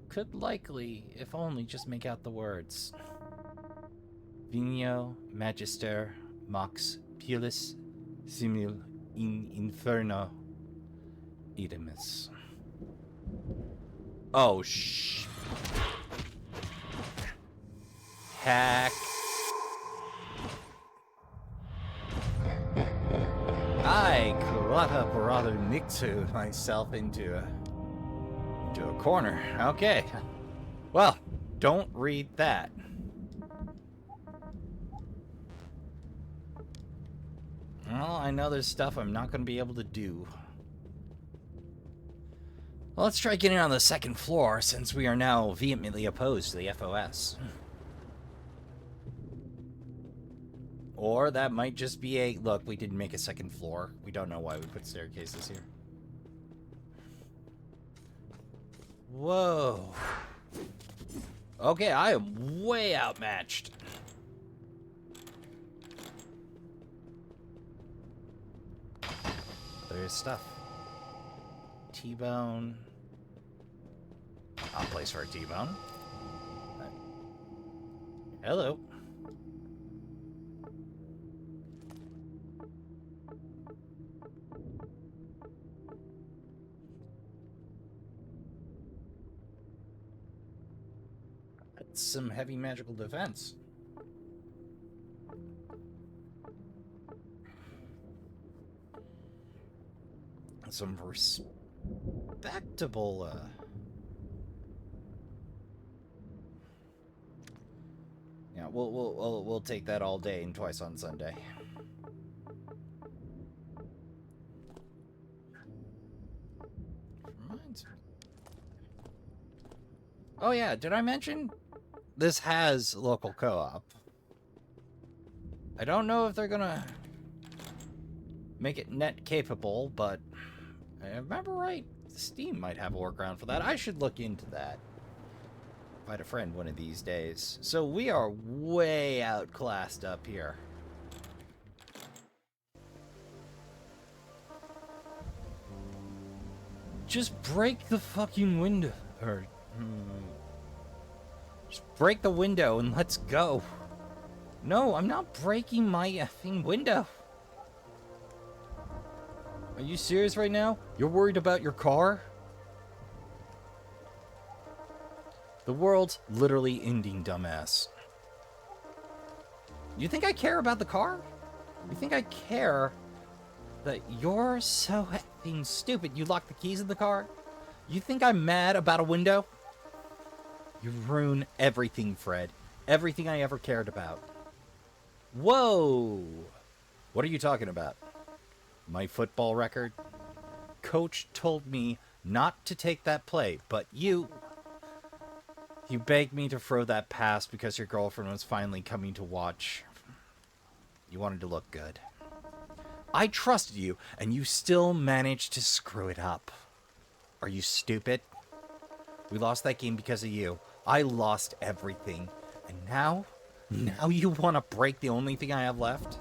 could likely, if only, just make out the words. Vigno magister mox pulis simul in inferno idemus. Oh, Hack. I Karata Parado Nixu myself into a corner. Okay. Well, don't read that. Well, I know there's stuff I'm not going to be able to do. Well, let's try getting on the second floor, since we are now vehemently opposed to the FOS. Or that might just be a... Look, we didn't make a second floor. We don't know why we put staircases here. Whoa. Okay, I am way outmatched. There's stuff. T-bone. Odd place for a T-bone. Hello. That's some heavy magical defense. Some respectable, yeah, we'll take that all day and twice on Sunday. Never mind. Oh yeah, did I mention this has local co-op? I don't know if they're gonna make it net capable, but I remember right, Steam might have a workaround for that. I should look into that. Find a friend one of these days. So we are way outclassed up here. Just break the fucking window. Just break the window and let's go. No, I'm not breaking my effing window. Are you serious right now? You're worried about your car? The world's literally ending, dumbass. You think I care about the car? You think I care that you're so effing stupid you locked the keys in the car? You think I'm mad about a window? You ruin everything, Fred. Everything I ever cared about. Whoa! What are you talking about? My football record? Coach told me not to take that play, but you begged me to throw that pass because your girlfriend was finally coming to watch. You wanted to look good. I trusted you, and you still managed to screw it up. Are you stupid? We lost that game because of you. I lost everything. And now you want to break the only thing I have left?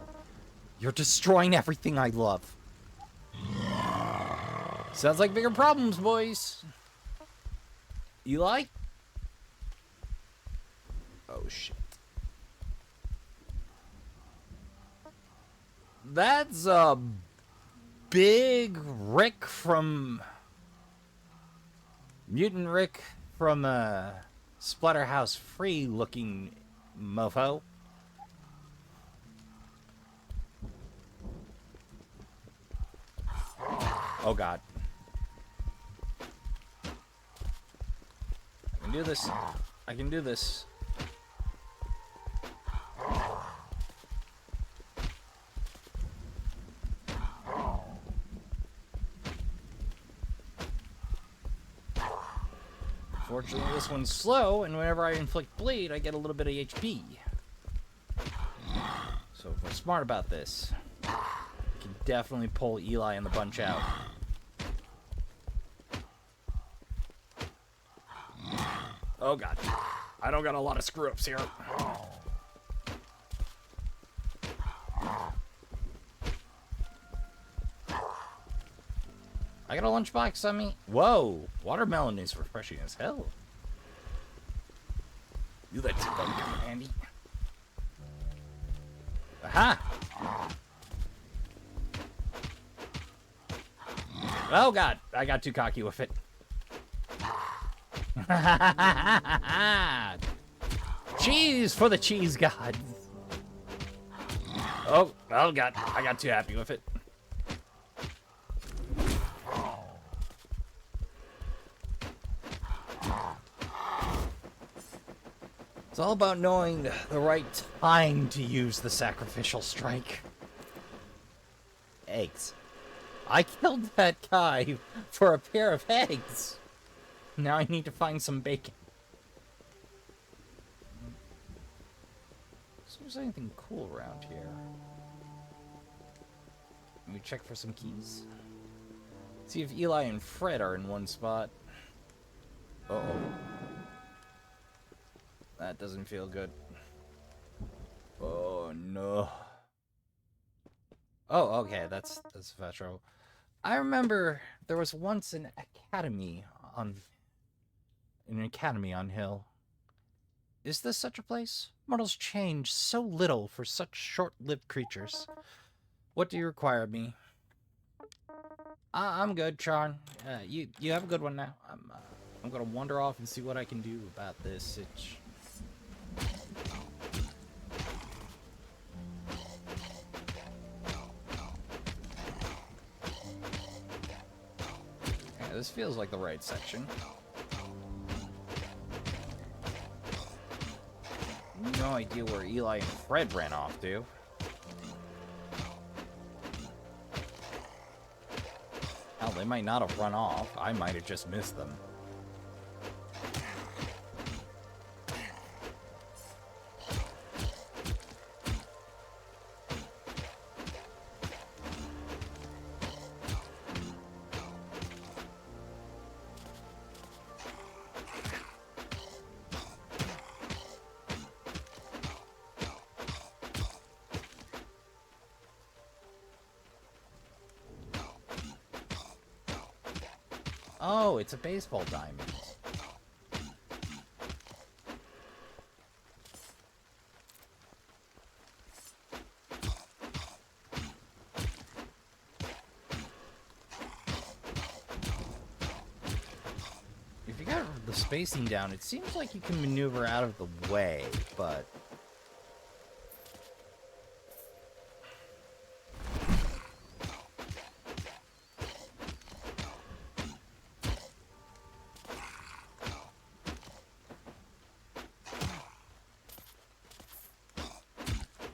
You're destroying everything I love. Sounds like bigger problems, boys. Eli? Oh, shit. That's a big Rick from... Mutant Rick from Splatterhouse Free looking mofo. Oh god. I can do this. I can do this. Fortunately, this one's slow, and whenever I inflict bleed, I get a little bit of HP. So if we're smart about this, we can definitely pull Eli and the bunch out. Oh god. I don't got a lot of screw-ups here. I got a lunchbox on me. Whoa, watermelon is refreshing as hell. You let it come handy. Aha! Oh god, I got too cocky with it. Cheese for the cheese god. Oh god, I got too happy with it. It's all about knowing the right time to use the sacrificial strike. Eggs. I killed that guy for a pair of eggs. Now I need to find some bacon. So there's anything cool around here. Let me check for some keys. See if Eli and Fred are in one spot. Uh-oh. That doesn't feel good. Oh no. Oh, okay, that's Vetro. I remember there was once an academy on Hill. Is this such a place? Mortals change so little for such short-lived creatures. What do you require of me? I'm good, Charn. You have a good one now. I'm gonna wander off and see what I can do about this itch. Yeah, this feels like the right section. No idea where Eli and Fred ran off to. How they might not have run off. I might have just missed them. Oh, it's a baseball diamond. If you got the spacing down, it seems like you can maneuver out of the way, but...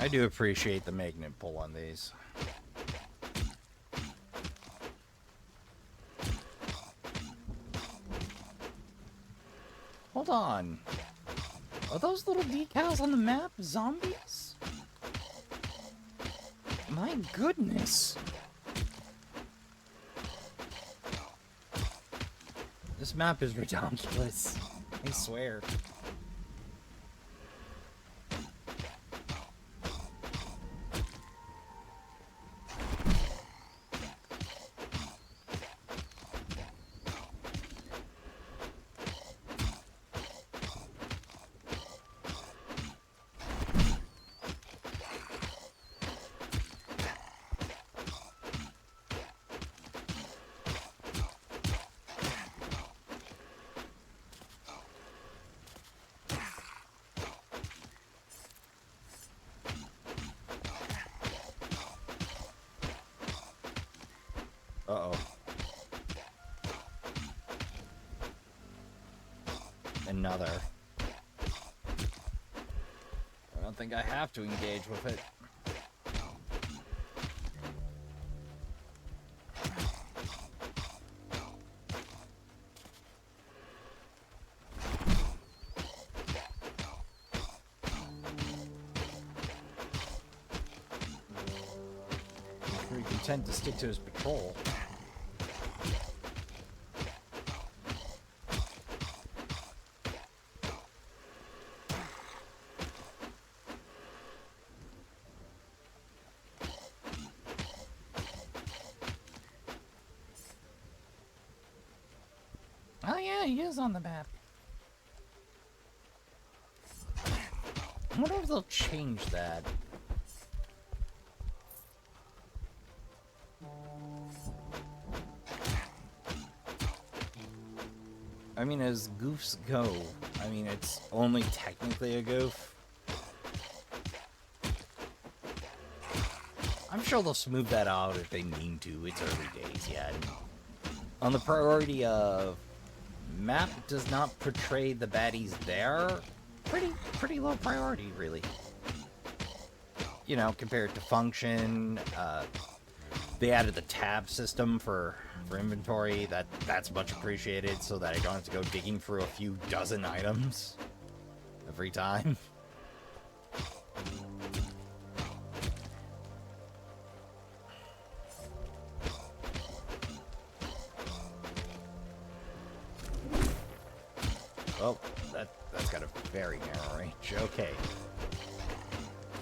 I do appreciate the magnet pull on these. Hold on. Are those little decals on the map zombies? My goodness. This map is ridiculous. I swear. Uh-oh. Another. I don't think I have to engage with it. He's pretty content to stick to his patrol. Oh yeah, he is on the map. I wonder if they'll change that. I mean, as goofs go, I mean, it's only technically a goof. I'm sure they'll smooth that out if they mean to. It's early days yet. On the priority of map does not portray the baddies there. Pretty low priority, really. You know, compared to function, they added the tab system for inventory. That's much appreciated, so that I don't have to go digging through a few dozen items every time. Well, that's got a very narrow range. Okay.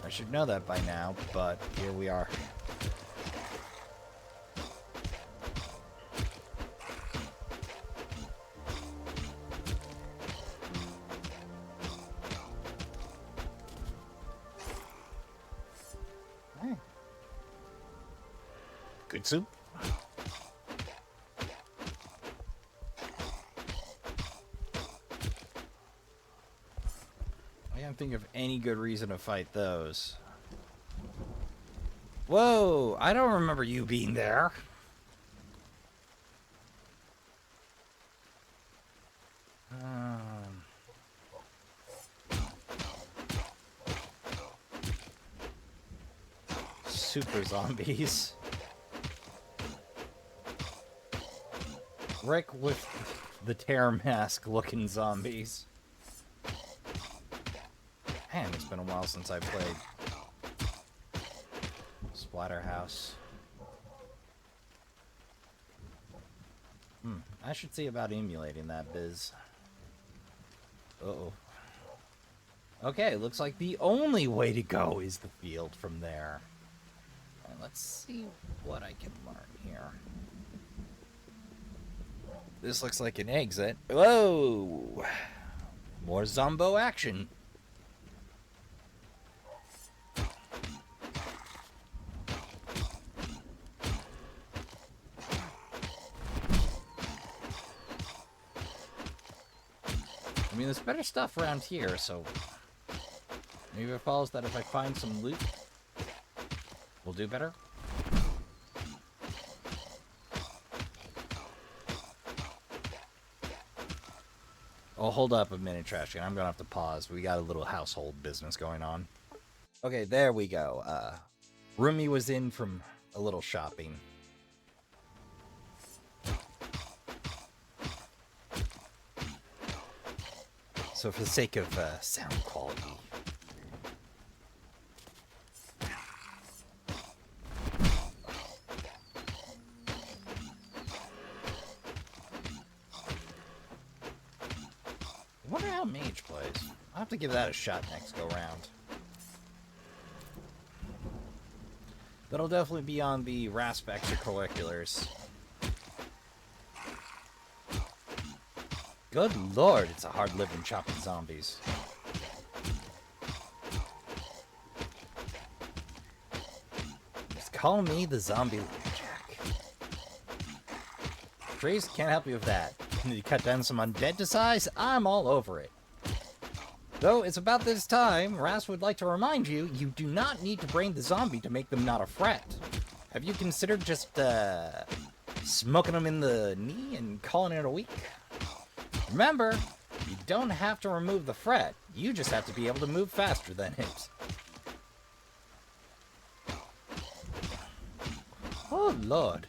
I should know that by now, but here we are. Hey. Good soup. I can't think of any good reason to fight those. Whoa! I don't remember you being there. Super zombies. Rick with the terror mask looking zombies. Man, it's been a while since I played Splatterhouse. I should see about emulating that biz. Uh-oh. Okay, looks like the only way to go is the field from there. And let's see what I can learn here. This looks like an exit. Whoa! More zombo action. I mean, there's better stuff around here, so maybe it follows that if I find some loot, we'll do better. Oh, hold up a minute, Trashkin. I'm gonna have to pause. We got a little household business going on. Okay, there we go. Rumi was in from a little shopping. So for the sake of sound quality. I wonder how Mage plays. I'll have to give that a shot next go round. That'll definitely be on the RASP extracurriculars. Good lord, it's a hard living chopping zombies. Just call me the zombie lumberjack. Trace, can't help you with that. Can you cut down some undead to size? I'm all over it. Though it's about this time, Ras would like to remind you, you do not need to brain the zombie to make them not a threat. Have you considered just, smoking them in the knee and calling it a week? Remember, you don't have to remove the threat, you just have to be able to move faster than it. Oh, Lord.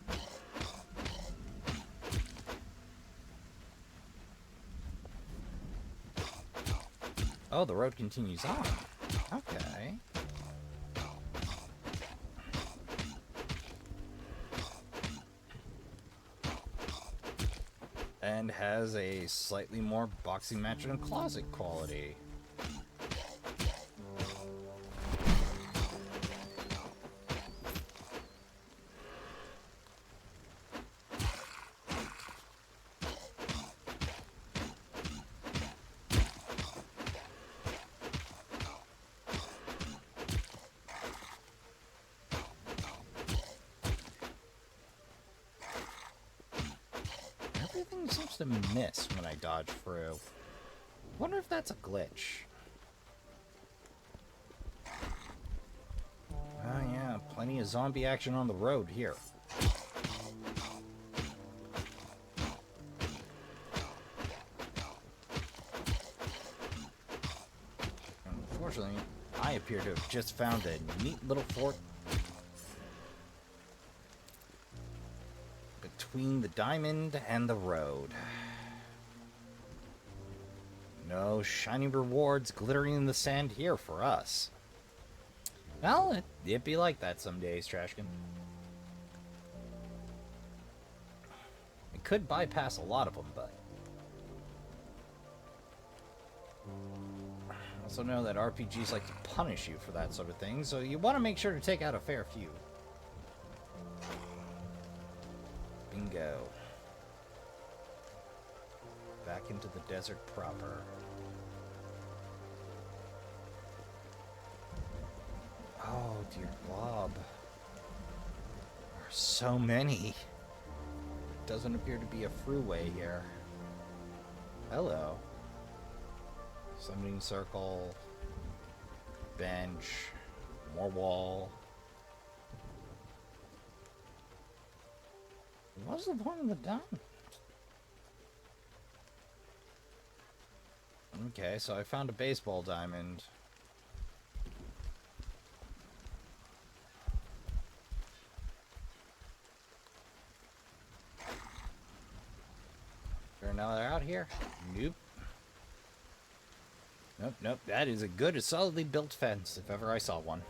Oh, the road continues on. Okay. And has a slightly more boxing match and closet quality. Everything seems to miss when I dodge through. Wonder if that's a glitch. Oh yeah, plenty of zombie action on the road here. Unfortunately, I appear to have just found a neat little fort between the diamond and the road. No shiny rewards glittering in the sand here for us. Well, it'd be like that some days, Trashkin. It could bypass a lot of them, but I also know that RPGs like to punish you for that sort of thing, so you want to make sure to take out a fair few. Bingo. Back into the desert proper. Oh, dear Bob. There are so many. Doesn't appear to be a throughway here. Hello. Summoning circle. Bench. More wall. What's the point of the diamond? Okay, so I found a baseball diamond. there another out here? Nope. Nope, nope. That is a good, solidly built fence, if ever I saw one.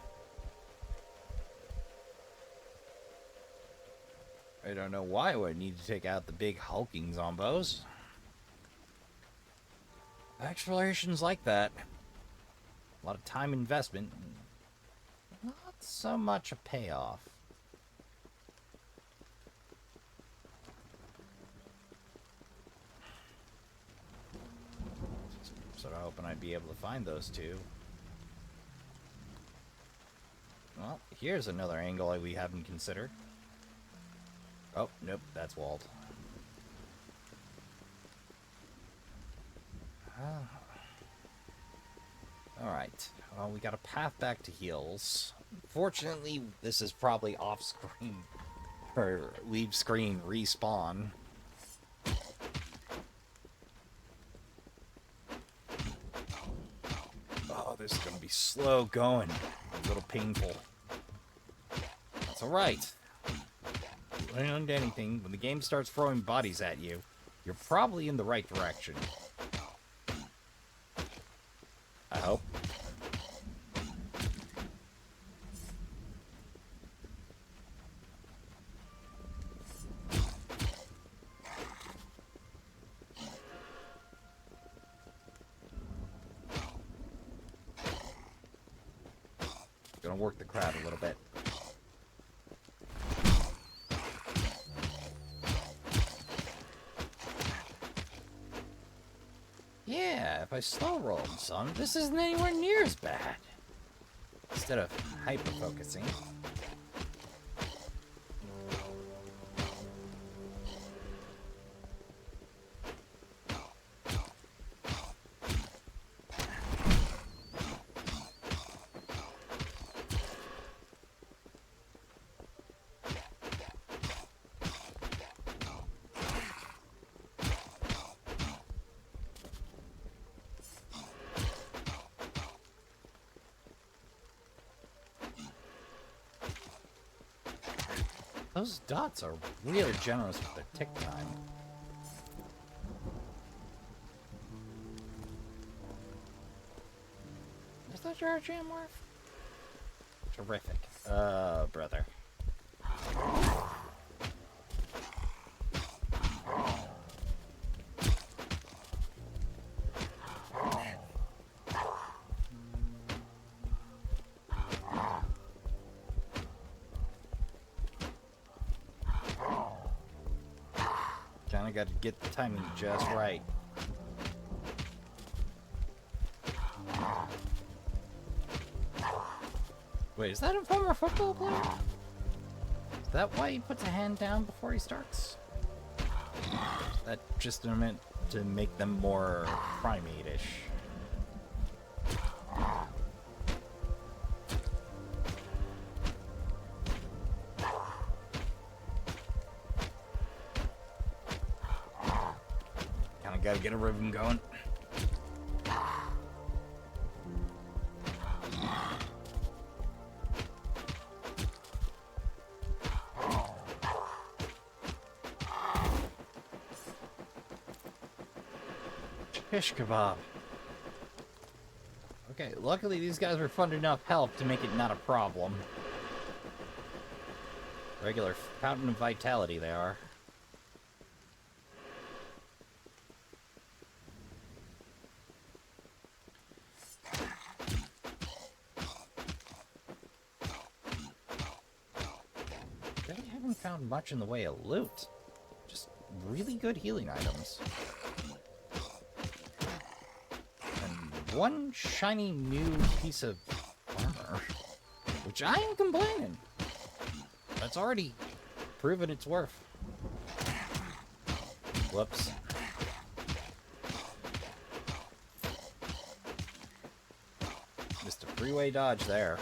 I don't know why I would need to take out the big hulking zombos. Explorations like that. A lot of time investment. Not so much a payoff. Sort of hoping I'd be able to find those two. Well, here's another angle we haven't considered. Oh, nope, that's walled. Alright, well, we got a path back to heals. Fortunately, this is probably off-screen, or leave-screen respawn. Oh, this is gonna be slow going. A little painful. That's alright. And anything, when the game starts throwing bodies at you, you're probably in the right direction. I hope. Gonna work the crowd a little bit. Yeah, if I slow rolled some, this isn't anywhere near as bad. Instead of hyper-focusing. Those dots are really generous with their tick time. Is that your jam worth? Terrific. Brother. Kinda gotta get the timing just right. Wait, is that a former football player? Is that why he puts a hand down before he starts? Is that just meant to make them more primate-ish? Gotta get a rhythm going. Fish kebab. Okay, luckily these guys were fun enough help to make it not a problem. Regular fountain of vitality they are. Found much in the way of loot. Just really good healing items. And one shiny new piece of armor. Which I ain't complaining. That's already proven its worth. Whoops. Just a freeway dodge there.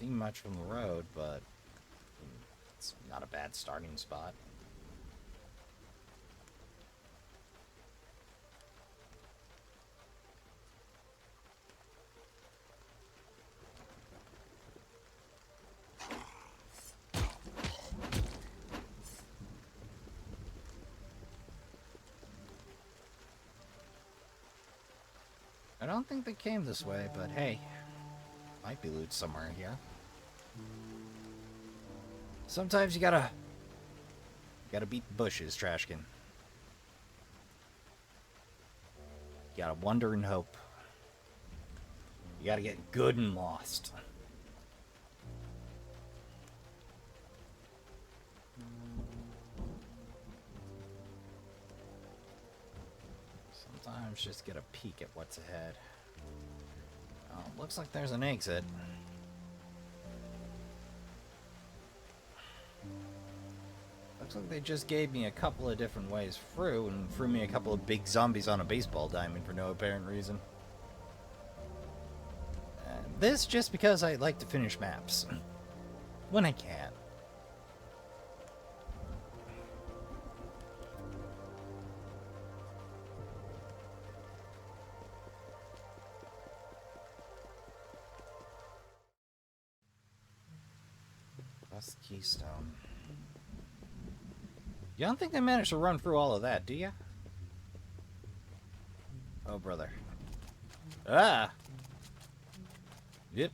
see much from the road, but it's not a bad starting spot. I don't think they came this way, but hey, might be loot somewhere here. Sometimes you gotta beat the bushes, Trashkin. You gotta wonder and hope. You gotta get good and lost. Sometimes just get a peek at what's ahead. Oh, looks like there's an exit. Looks like they just gave me a couple of different ways through and threw me a couple of big zombies on a baseball diamond for no apparent reason. This just because I like to finish maps. When I can. That's the keystone. You don't think they managed to run through all of that, do you? Oh, brother. Ah! Yep.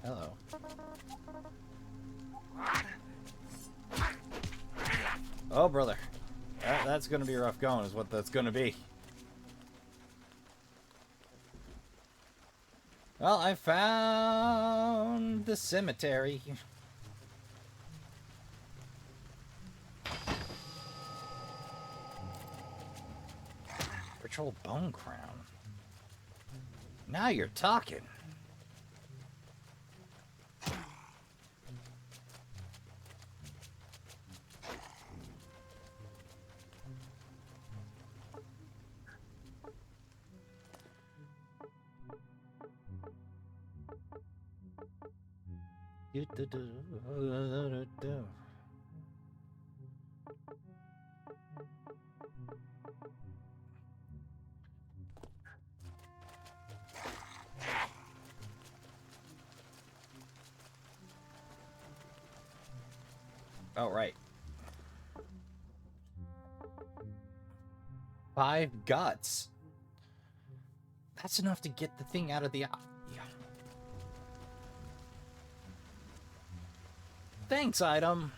Hello. Oh, brother. That's gonna be rough going, is what that's gonna be. Well, I found the cemetery. Ritual bone crown. Now you're talking. Oh, right. 5 guts. That's enough to get the thing out of the... Yeah. Thanks, item.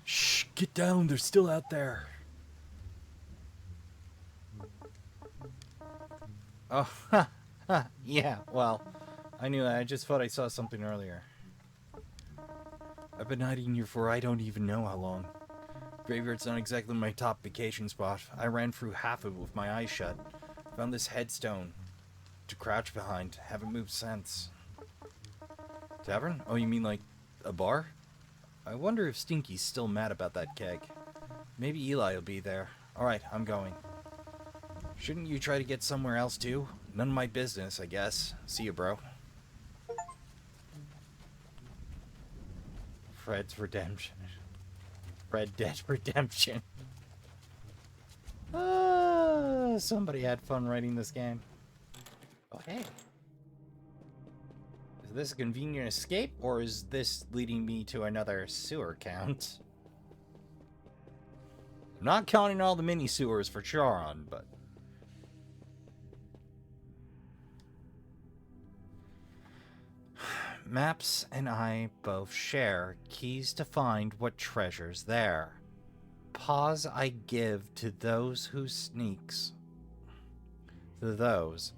Shh, get down. They're still out there. Oh, yeah, well, I knew that. I just thought I saw something earlier. I've been hiding here for I don't even know how long. Graveyard's not exactly my top vacation spot. I ran through half of it with my eyes shut. Found this headstone to crouch behind. Haven't moved since. Tavern? Oh, you mean like a bar? I wonder if Stinky's still mad about that keg. Maybe Eli will be there. Alright, I'm going. Shouldn't you try to get somewhere else too? None of my business, I guess. See you, bro. Fred's Redemption. Red Dead Redemption. Somebody had fun writing this game. Oh, hey. Is this a convenient escape, or is this leading me to another sewer count? I'm not counting all the mini sewers for Charon, but... Maps and I both share keys to find what treasure's there. Pause I give to those who sneaks. To those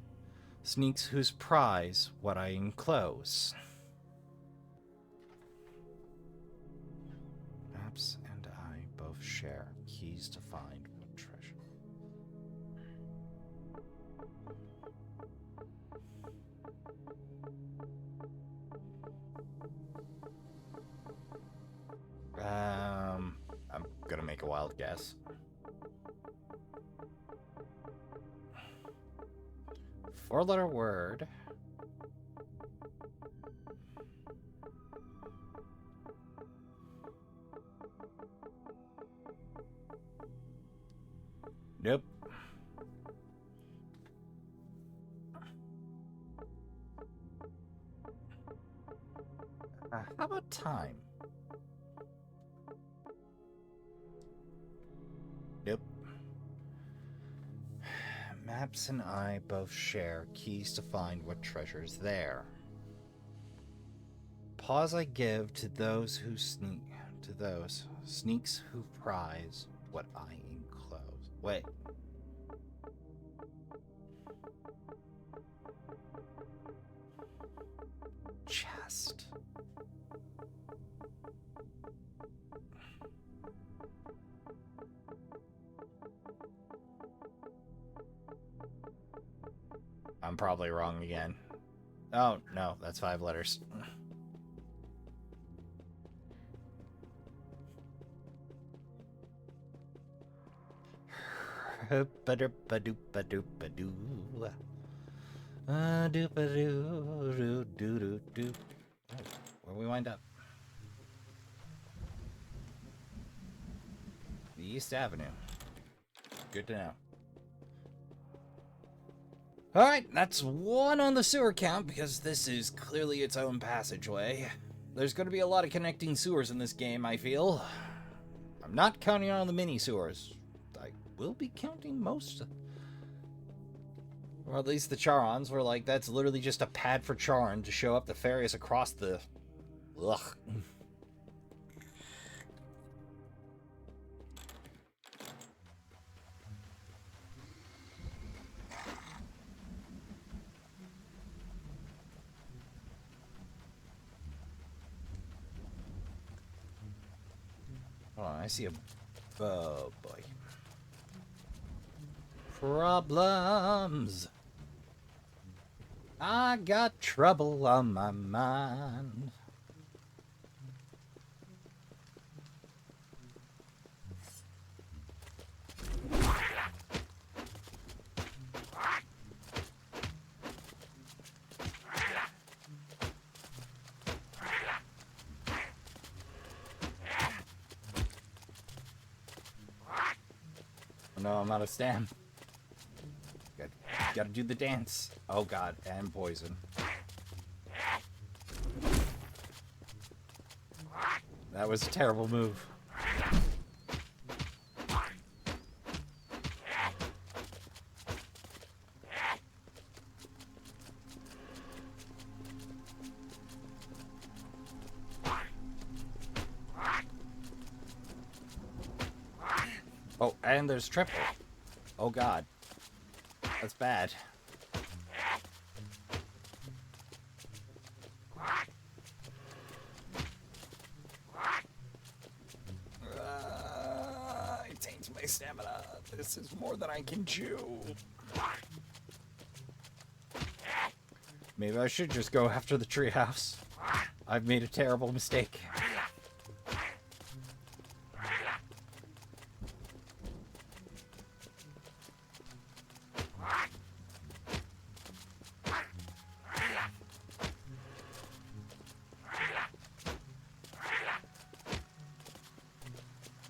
sneaks whose prize what I enclose. Maps and I both share keys to find what treasure. I'm gonna make a guess. Four-letter word. Nope. How about time? Nope. Maps and I both share keys to find what treasure's there. Pause I give to those who sneaks who prize what I enclose. Wait. Chest. I'm probably wrong again. Oh, no, that's 5 letters. Where we wind up? The East Avenue. Good to know. Alright, that's 1 on the sewer count, because this is clearly its own passageway. There's going to be a lot of connecting sewers in this game, I feel. I'm not counting on the mini sewers. I will be counting most. Or at least the Charons, where, like, that's literally just a pad for Charon to show up the ferries across the... Ugh. Hold on, I see a... Oh, boy. Problems. I got trouble on my mind. No, I'm out of stam. Gotta do the dance. Oh god, and poison. That was a terrible move. Oh, and there's triple. Oh god. That's bad. It taints my stamina. This is more than I can chew. Maybe I should just go after the treehouse. I've made a terrible mistake.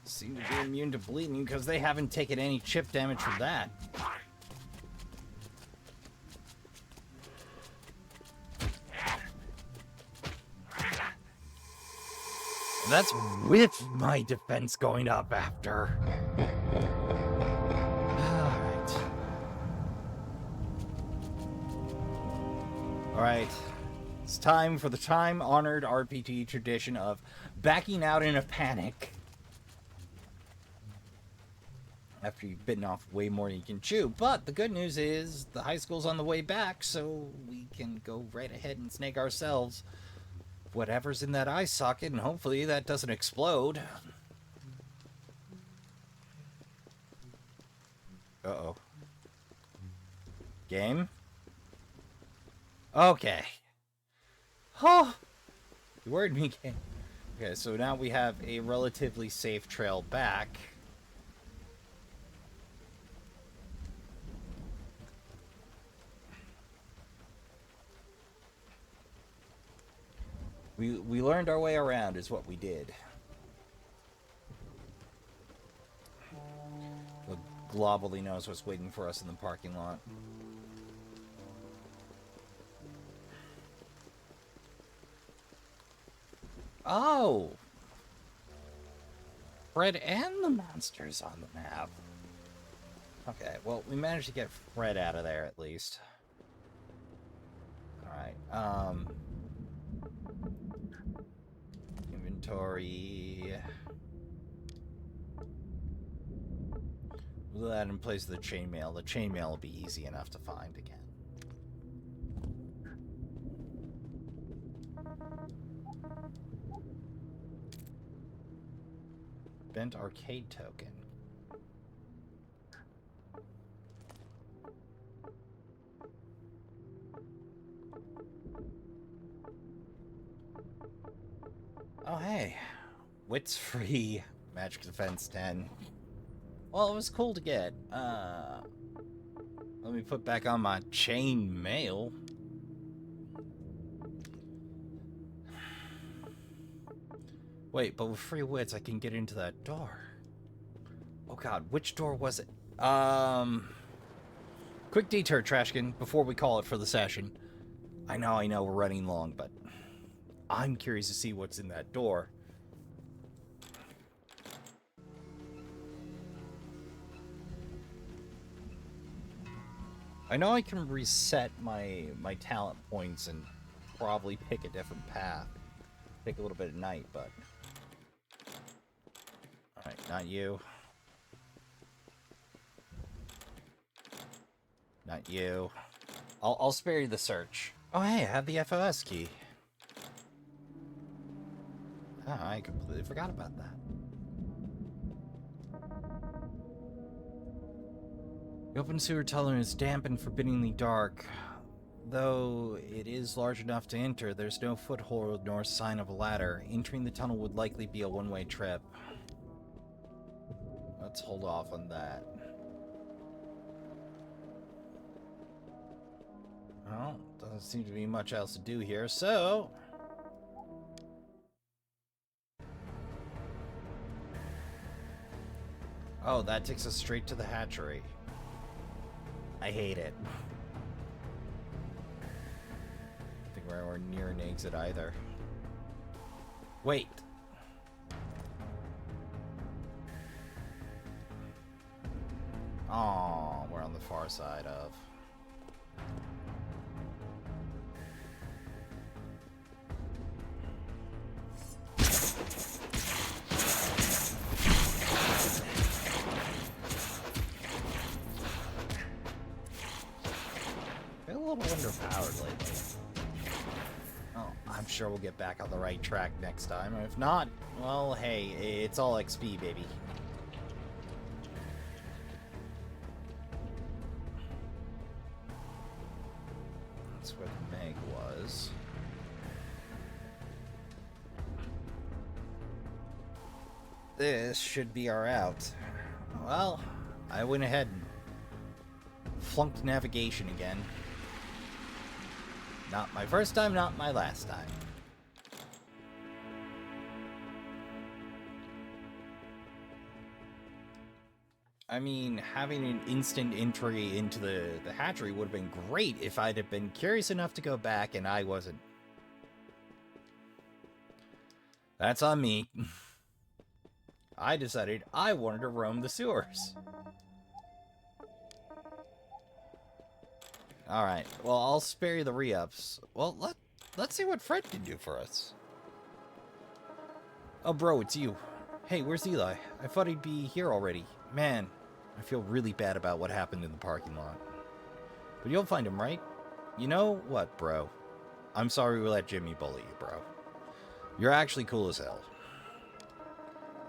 Seem to be immune to bleeding because they haven't taken any chip damage from that. That's with my defense going up after. Alright. Alright. It's time for the time-honored RPG tradition of backing out in a panic. After you've bitten off way more than you can chew. But the good news is the high school's on the way back, so we can go right ahead and snag ourselves whatever's in that eye socket, and hopefully that doesn't explode. Uh-oh. Game? Okay. Oh! You worried me, game. Okay, so now we have a relatively safe trail back. We learned our way around is what we did. The globally knows what's waiting for us in the parking lot. Oh! Fred and the monsters on the map. Okay, well, we managed to get Fred out of there at least. Alright, inventory. We'll do that in place of the chainmail. The chainmail will be easy enough to find again. Bent arcade token. Oh, hey. Wits free. Magic defense 10. Well, it was cool to get. Let me put back on my chain mail. Wait, but with free wits, I can get into that door. Oh god, which door was it? Quick detour, Trashkin, before we call it for the session. I know, we're running long, but I'm curious to see what's in that door. I know I can reset my talent points and probably pick a different path. Take a little bit at night, but... Alright, not you. Not you. I'll spare you the search. Oh hey, I have the FOS key. Oh, I completely forgot about that. The open sewer tunnel is damp and forbiddingly dark. Though it is large enough to enter, there's no foothold nor sign of a ladder. Entering the tunnel would likely be a one-way trip. Let's hold off on that. Well, doesn't seem to be much else to do here, so... Oh, that takes us straight to the hatchery. I hate it. I think we're near an exit either. Wait. Oh, we're on the far side of... Been a little underpowered lately. Oh, I'm sure we'll get back on the right track next time. If not, well, hey, it's all XP, baby. That's where the MEG was. This should be our out. Well, I went ahead and flunked navigation again. Not my first time, not my last time. I mean, having an instant entry into the hatchery would have been great if I'd have been curious enough to go back and I wasn't. That's on me. I decided I wanted to roam the sewers. Alright, well, I'll spare you the re-ups. Well, let's see what Fred can do for us. Oh, bro, it's you. Hey, where's Eli? I thought he'd be here already. Man, I feel really bad about what happened in the parking lot. But you'll find him, right? You know what, bro? I'm sorry we let Jimmy bully you, bro. You're actually cool as hell.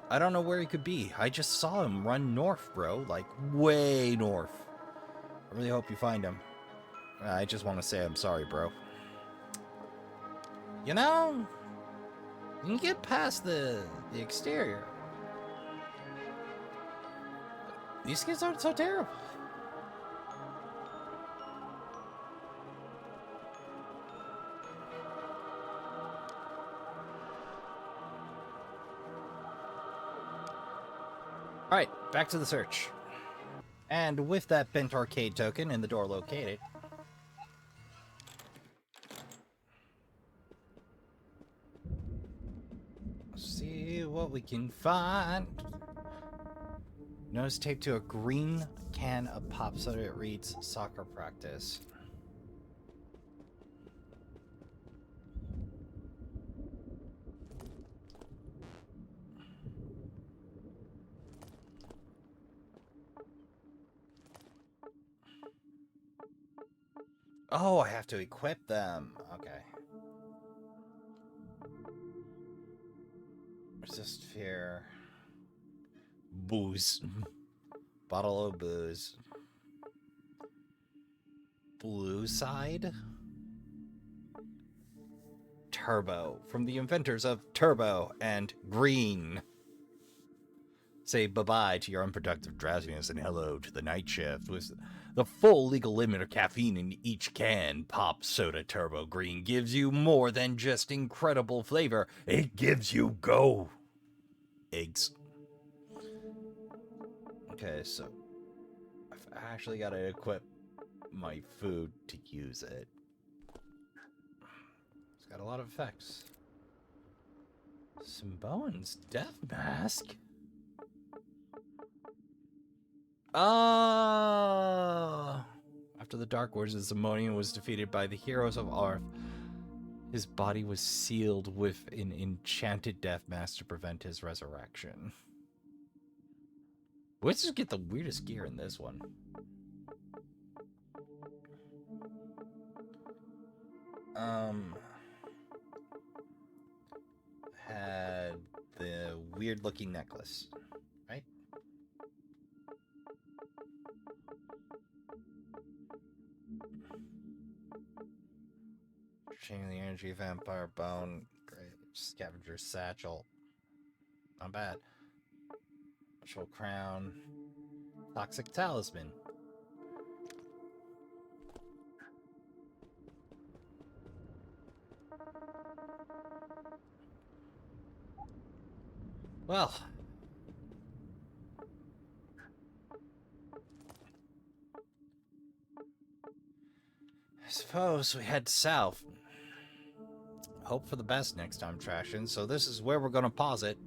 I don't know where he could be. I just saw him run north, bro. Like, way north. I really hope you find him. I just want to say I'm sorry, bro. You know, you can get past the exterior. These kids aren't so terrible. Back to the search. And with that bent arcade token and the door located, let's see what we can find. Nose taped to a green can of pop soda. It reads soccer practice. Oh, I have to equip them. Okay. Resist fear. Booze. Bottle of booze. Blue side. Turbo. From the inventors of Turbo and Green. Say bye-bye to your unproductive drowsiness and hello to the night shift. With the full legal limit of caffeine in each can, Pop Soda Turbo Green gives you more than just incredible flavor. It gives you go. Eggs. Okay, so I've actually got to equip my food to use it. It's got a lot of effects. Samoan's death mask? Oh! After the Dark Wars, Samoan was defeated by the heroes of Arth. His body was sealed with an enchanted death mask to prevent his resurrection. Let's just get the weirdest gear in this one. Had the weird looking necklace, right? Chaining the energy vampire bone. Great. Scavenger satchel. Not bad. Ritual crown. Toxic talisman. Well. I suppose we head south. Hope for the best next time, Trashkin. So this is where we're going to pause it.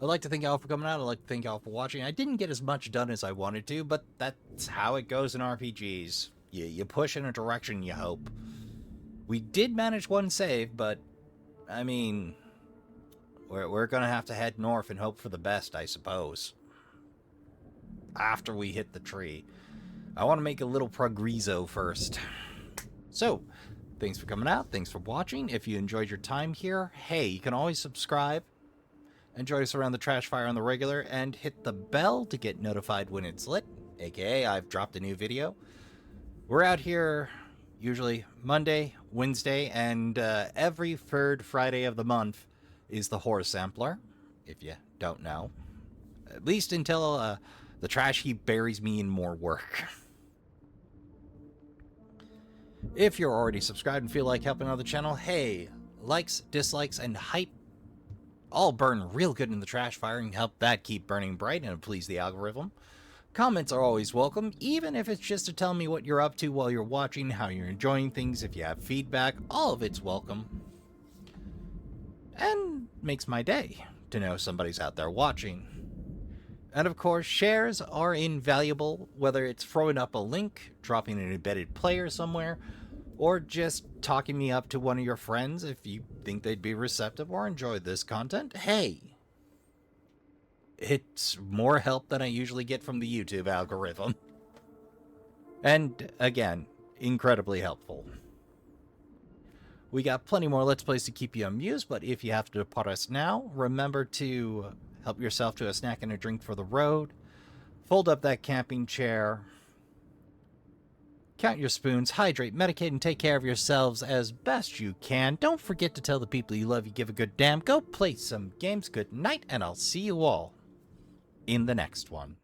I'd like to thank y'all for coming out. I'd like to thank y'all for watching. I didn't get as much done as I wanted to, but that's how it goes in RPGs. You push in a direction, you hope. We did manage one save, but, I mean, we're going to have to head north and hope for the best, I suppose. After we hit the tree. I want to make a little progresso first. So, thanks for coming out. Thanks for watching. If you enjoyed your time here, hey, you can always subscribe and join us around the trash fire on the regular and hit the bell to get notified when it's lit, aka I've dropped a new video. We're out here usually Monday, Wednesday, and every third Friday of the month is the horror sampler, if you don't know. At least until the trash heap buries me in more work. If you're already subscribed and feel like helping out the channel, hey, likes, dislikes, and hype all burn real good in the trash fire and help that keep burning bright and please the algorithm. Comments are always welcome, even if it's just to tell me what you're up to while you're watching, how you're enjoying things, if you have feedback, all of it's welcome. And makes my day to know somebody's out there watching. And of course, shares are invaluable, whether it's throwing up a link, dropping an embedded player somewhere, or just talking me up to one of your friends if you think they'd be receptive or enjoy this content. Hey, it's more help than I usually get from the YouTube algorithm. And again, incredibly helpful. We got plenty more Let's Plays to keep you amused, but if you have to depart us now, remember to help yourself to a snack and a drink for the road. Fold up that camping chair. Count your spoons, hydrate, medicate, and take care of yourselves as best you can. Don't forget to tell the people you love you give a good damn. Go play some games. Good night, and I'll see you all in the next one.